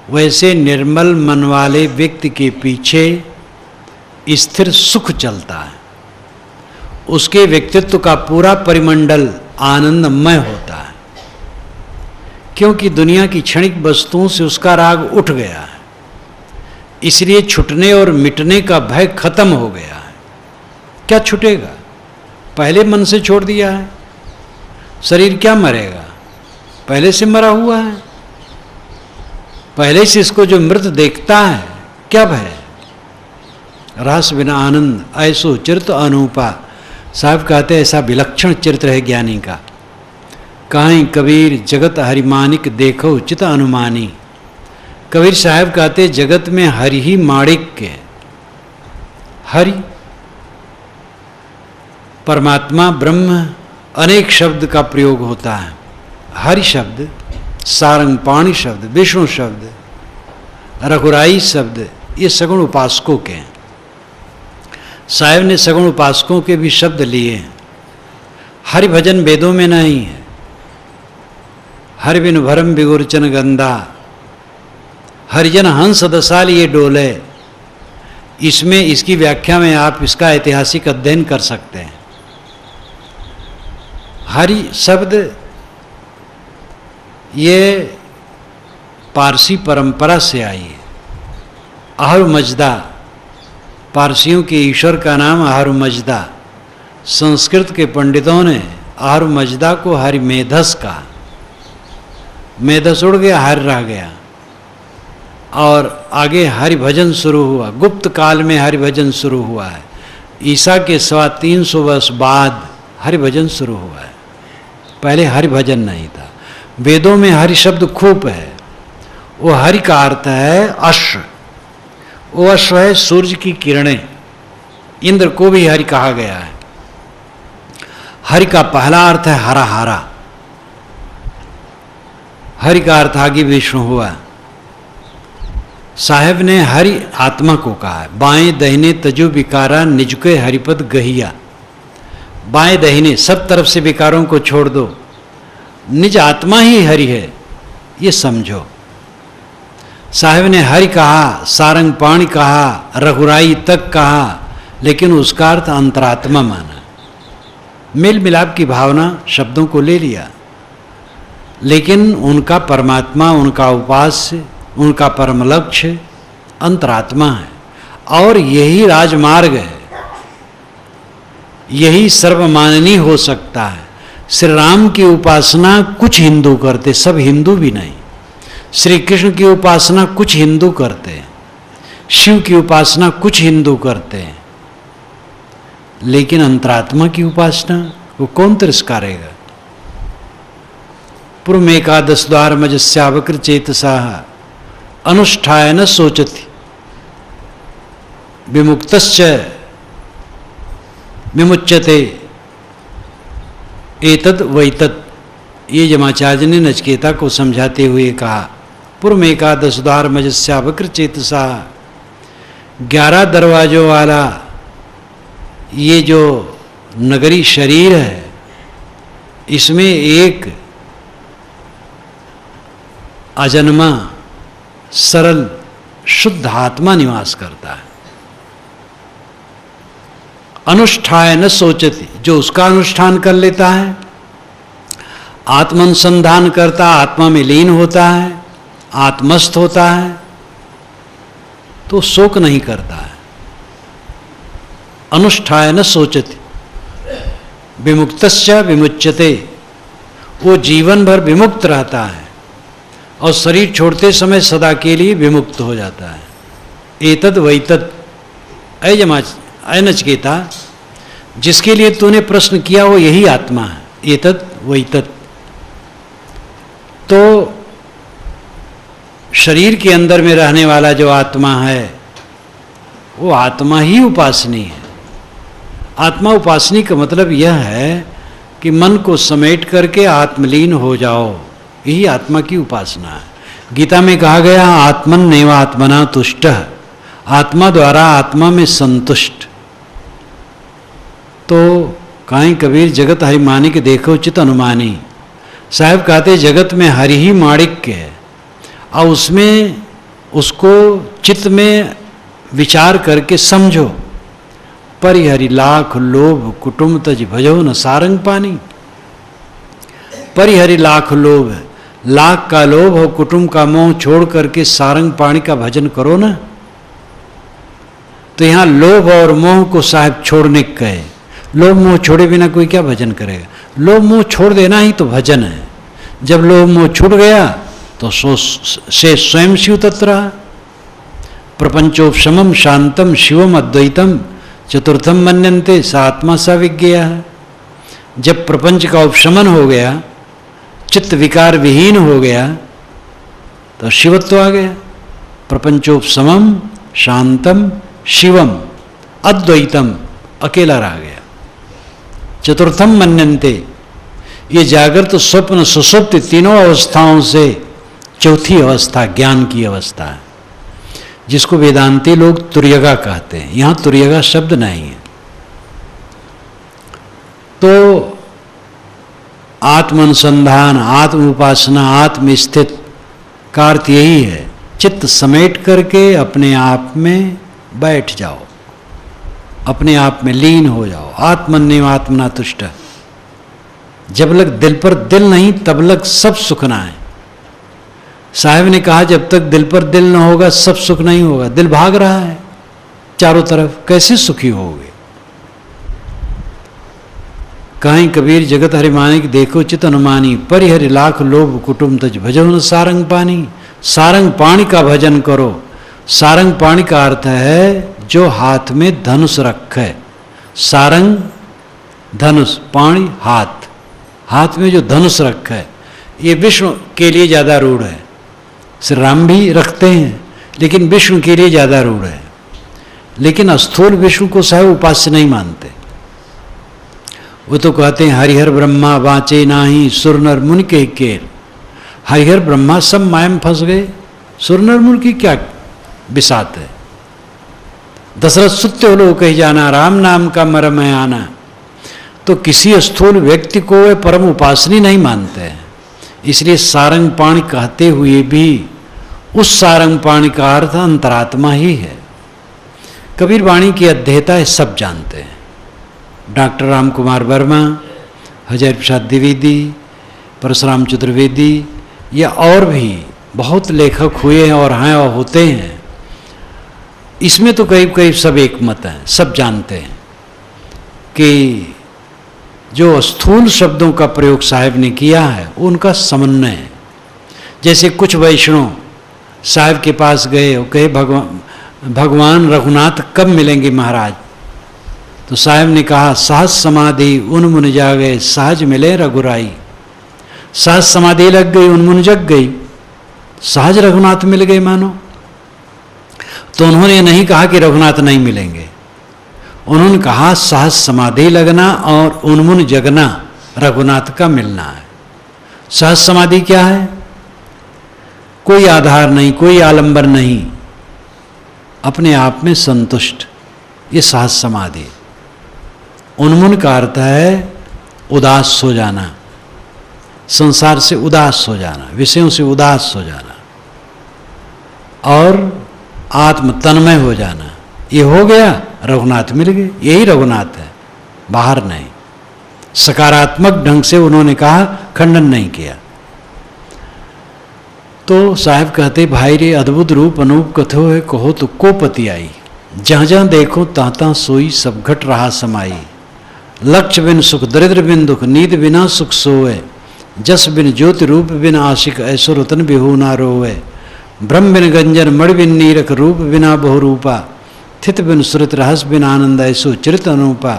वैसे निर्मल मन वाले व्यक्ति के पीछे स्थिर सुख चलता है। उसके व्यक्तित्व का पूरा परिमंडल आनंदमय होता है, क्योंकि दुनिया की क्षणिक वस्तुओं से उसका राग उठ गया है। इसलिए छूटने और मिटने का भय खत्म हो गया है। क्या छूटेगा? पहले मन से छोड़ दिया है। शरीर क्या मरेगा? पहले से मरा हुआ है। पहले से इसको जो मृत देखता है, क्या भय? रस बिना आनंद ऐसो चित्त अनूपा। साहब कहते हैं ऐसा विलक्षण चरित्र है ज्ञानी का। कहीं कबीर जगत हरिमानिक देखो चित अनुमानी। कबीर साहब कहते जगत में हरि ही माणिक्य। हरि परमात्मा ब्रह्म अनेक शब्द का प्रयोग होता है। हरि शब्द, सारंग पाणी शब्द, विष्णु शब्द, रघुराई शब्द, ये सगुण उपासकों के हैं। साहब ने सगुण उपासकों के भी शब्द लिए हैं। हरि भजन वेदों में नहीं है। हरि बिन भरम बिगुरचन गंदा, हरिजन हंस दसाल ये डोले। इसमें इसकी व्याख्या में आप इसका ऐतिहासिक अध्ययन कर सकते हैं। हरि शब्द ये पारसी परंपरा से आई है। अहर मजदा, पारसियों के ईश्वर का नाम अहर मजदा। संस्कृत के पंडितों ने अहर मजदा को हरि मेधस कहा। मेधस उड़ गया, हरि रह गया, और आगे हरि भजन शुरू हुआ। गुप्त काल में हरि भजन शुरू हुआ है। ईसा के 350 वर्ष बाद हरि भजन शुरू हुआ है। पहले हरि भजन नहीं था। वेदों में हरि शब्द खूब है। वो हरि का अर्थ है अश्व। वो अश्व है सूर्य की किरणें। इंद्र को भी हरि कहा गया है। हरि का पहला अर्थ है हरा हरा। हरि का अर्थ आगे विष्णु हुआ। साहेब ने हरि आत्मा को कहा है। बाएं दहिने तजु विकारा निजके हरिपद गहिया। बाएं दहिने सब तरफ से विकारों को छोड़ दो, निज आत्मा ही हरि है, ये समझो। साहेब ने हरि कहा, सारंग पाणी कहा, रघुराई तक कहा, लेकिन उसका अर्थ अंतरात्मा माना। मेल मिलाप की भावना शब्दों को ले लिया, लेकिन उनका परमात्मा, उनका उपास्य, उनका परम लक्ष्य अंतरात्मा है। और यही राजमार्ग है, यही सर्वमाननीय हो सकता है। श्री राम की उपासना कुछ हिंदू करते, सब हिंदू भी नहीं। श्री कृष्ण की उपासना कुछ हिंदू करते हैं, शिव की उपासना कुछ हिंदू करते हैं, लेकिन अंतरात्मा की उपासना वो कौन तिरस्कारेगा? पूर्व में एकादश द्वार मजस्यावक्र चेतसाह अनुष्ठाय न सोचति विमुक्तश्च विमुच्यते एतद वैतद। ये जमाचार्य ने नचिकेता को समझाते हुए कहा, पूर्व में एकादश द्वार मजस्यावक्र चेतसा। 11 दरवाजों वाला ये जो नगरी शरीर है, इसमें एक अजन्मा सरल शुद्ध आत्मा निवास करता है। अनुष्ठाय न सोचती, जो उसका अनुष्ठान कर लेता है, आत्मानुसंधान करता, आत्मा में लीन होता है, आत्मस्थ होता है, तो शोक नहीं करता है। अनुष्ठाय न सोचति विमुक्तस्य विमुच्यते, वो जीवन भर विमुक्त रहता है और शरीर छोड़ते समय सदा के लिए विमुक्त हो जाता है। एतद वैतद। अय नचिकेता, जिसके लिए तूने प्रश्न किया वो यही आत्मा है। एतद वैतद। तो शरीर के अंदर में रहने वाला जो आत्मा है वो आत्मा ही उपासनी है। आत्मा उपासनी का मतलब यह है कि मन को समेट करके आत्मलीन हो जाओ, यही आत्मा की उपासना है। गीता में कहा गया आत्मन नैव आत्मना तुष्टः, आत्मा द्वारा आत्मा में संतुष्ट। तो काई कबीर जगत हरि मानिक देखो चित अनुमानी। साहब कहते जगत में हरि ही माणिक्य है और उसमें उसको चित्त में विचार करके समझो। परिहरि लाख लोभ कुटुम तज भजो न सारंग पानी। परिहरि लाख लोभ, लाख का लोभ और कुटुंब का मोह छोड़ करके सारंग पाणी का भजन करो ना। तो यहां लोभ और मोह को साहब छोड़ने कहे। लोभ मोह छोड़े बिना कोई क्या भजन करेगा? लोभ मोह छोड़ देना ही तो भजन है। जब लोभ मोह छूट गया तो से स्वयं शिव तत्र प्रपंचोपशमम शांतम शिवम अद्वैतम चतुर्थम मन्यन्ते स आत्मा सा विज्ञेय। जब प्रपंच का उपशमन हो गया, चित्त विकार विहीन हो गया, तो शिवत्व आ गया। प्रपंचोपशमम शांतम शिवम अद्वैतम, अकेला रह गया। चतुर्थम मन्यन्ते, ये जागृत स्वप्न सुषुप्ति तीनों अवस्थाओं से चौथी अवस्था ज्ञान की अवस्था है, जिसको वेदांती लोग तुर्यगा कहते हैं। यहां तुर्यगा शब्द नहीं है। तो आत्म अनुसंधान, आत्म उपासना, आत्म स्थित का अर्थ यही है, चित्त समेट करके अपने आप में बैठ जाओ, अपने आप में लीन हो जाओ। आत्मन्य आत्मना तुष्ट। जब लग दिल पर दिल नहीं तब लग सब सुखना है। साहब ने कहा जब तक दिल पर दिल न होगा सब सुख नहीं होगा। दिल भाग रहा है चारों तरफ, कैसे सुखी होगे? कहीं कबीर जगत हरि मानिक देखो चित अनुमानी। परिहरि लाख लोभ कुटुम तज भजो न सारंग पानी। सारंग पाणी का भजन करो। सारंग पाणी का अर्थ है जो हाथ में धनुष रखे। सारंग धनुष, पाणी हाथ, हाथ में जो धनुष रखा है ये विष्णु के लिए ज़्यादा रूढ़ है। श्री राम भी रखते हैं लेकिन विष्णु के लिए ज़्यादा रूढ़ है। लेकिन स्थूल विष्णु को साहब उपास्य नहीं मानते। वो तो कहते हैं हरिहर ब्रह्मा वाचे नाही सुर नर मुनि के केर। हरिहर ब्रह्मा सब माया में फंस गए, सुर नर मुनि की क्या बिसात है? दशरथ सुत्य लोग कही जाना, राम नाम का मरम है आना। तो किसी स्थूल व्यक्ति को वे परम उपासनी नहीं मानते हैं। इसलिए सारंग पाणी कहते हुए भी उस सारंग पाणी का अर्थ अंतरात्मा ही है। कबीर वाणी की अध्येता सब जानते हैं। डॉक्टर राम कुमार वर्मा, हजारी प्रसाद द्विवेदी, परशुराम चतुर्वेदी या और भी बहुत लेखक हुए हैं और हैं और होते हैं। इसमें तो करीब करीब सब एक मत हैं। सब जानते हैं कि जो स्थूल शब्दों का प्रयोग साहब ने किया है उनका समन्वय है। जैसे कुछ वैष्णव साहब के पास गए और कहे भगवान रघुनाथ कब मिलेंगे महाराज? तो साहब ने कहा सहज समाधि उन मुन जागे सहज मिले रघुराई। सहज समाधि लग गई, उन मुन जग गई, सहज रघुनाथ मिल गए मानो। तो उन्होंने नहीं कहा कि रघुनाथ नहीं मिलेंगे, उन्होंने कहा सहज समाधि लगना और उन्मुन जगना रघुनाथ का मिलना है। सहज समाधि क्या है? कोई आधार नहीं, कोई आलंबर नहीं, अपने आप में संतुष्ट, ये सहज समाधि। उन्मुन का अर्थ है उदास हो जाना, संसार से उदास हो जाना, विषयों से उदास हो जाना और आत्म तन्मय हो जाना। ये हो गया, रघुनाथ मिल गए। यही रघुनाथ है, बाहर नहीं। सकारात्मक ढंग से उन्होंने कहा, खंडन नहीं किया। तो साहब कहते भाई रे अद्भुत रूप अनूप कथो है, कहो तो को पति आई। जहाँ जहाँ देखो तहाँ तहाँ सोई, सब घट रहा समाई। लक्ष्य बिन सुख दरिद्र बिन दुख, नींद बिना सुख सोए। जस बिन ज्योति रूप बिन आशिक, ऐसो रतन बिहू ना रोवे। ब्रह्म बिन गंजन मणि बिन नीरख, रूप बिना बहुरूपा। थित बिन सुरत रहस बिन आनंद, ऐसो चिरित अनुपा।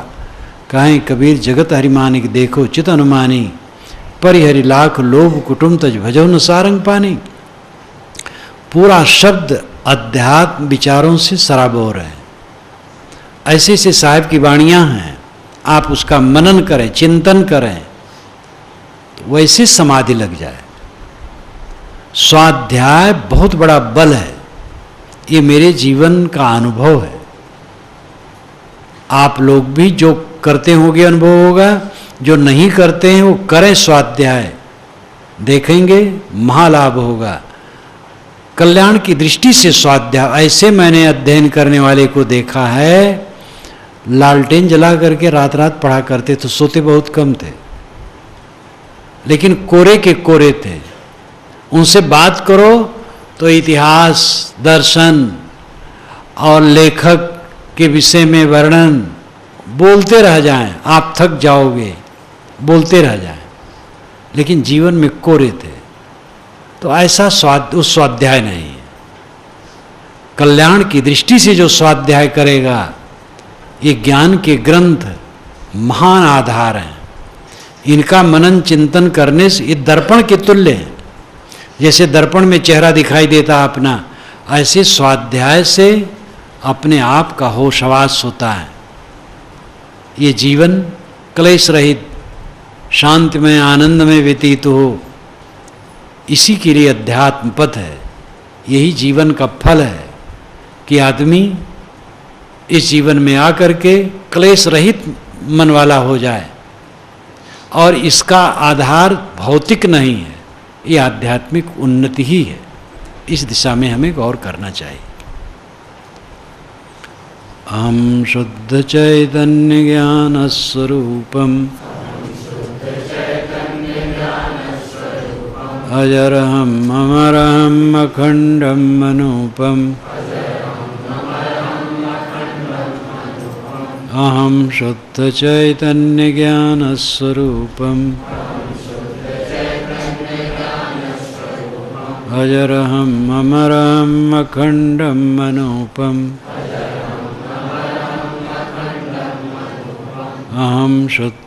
कहें कबीर जगत हरि मानिक देखो चित अनुमानी। परिहरि लाख लोभ कुटुम तज भजो न सारंग पानी। पूरा शब्द अध्यात्म विचारों से सराबोर है। ऐसे से साहिब की वाणियां हैं, आप उसका मनन करें, चिंतन करें, तो वैसे समाधि लग जाए। स्वाध्याय बहुत बड़ा बल है, ये मेरे जीवन का अनुभव है। आप लोग भी जो करते होंगे अनुभव होगा, जो नहीं करते हैं वो करें स्वाध्याय, देखेंगे महालाभ होगा। कल्याण की दृष्टि से स्वाध्याय, ऐसे मैंने अध्ययन करने वाले को देखा है, लालटेन जला करके रात रात पढ़ा करते तो सोते बहुत कम थे, लेकिन कोरे के कोरे थे। उनसे बात करो तो इतिहास, दर्शन और लेखक के विषय में वर्णन बोलते रह जाएं, आप थक जाओगे, बोलते रह जाएं, लेकिन जीवन में कोरे थे। तो ऐसा स्वाध्याय नहीं है। कल्याण की दृष्टि से जो स्वाध्याय करेगा, ये ज्ञान के ग्रंथ महान आधार हैं। इनका मनन चिंतन करने से ये दर्पण के तुल्य है। जैसे दर्पण में चेहरा दिखाई देता अपना, ऐसे स्वाध्याय से अपने आप का होशवास होता है। ये जीवन क्लेश रहित, शांतिमय, आनंद में व्यतीत हो, इसी के लिए अध्यात्म पथ है। यही जीवन का फल है कि आदमी इस जीवन में आकर के क्लेश रहित मन वाला हो जाए। और इसका आधार भौतिक नहीं है, ये आध्यात्मिक उन्नति ही है। इस दिशा में हमें गौर करना चाहिए। अहम शुद्ध चैतन्य ज्ञान स्वरूपम अजरहम अमरहम अखंडम मनूपम अहम शुद्ध चैतन्य ज्ञान स्वरूपम अजरहम अमरहम अखंडम मनूपम अहम शुद्ध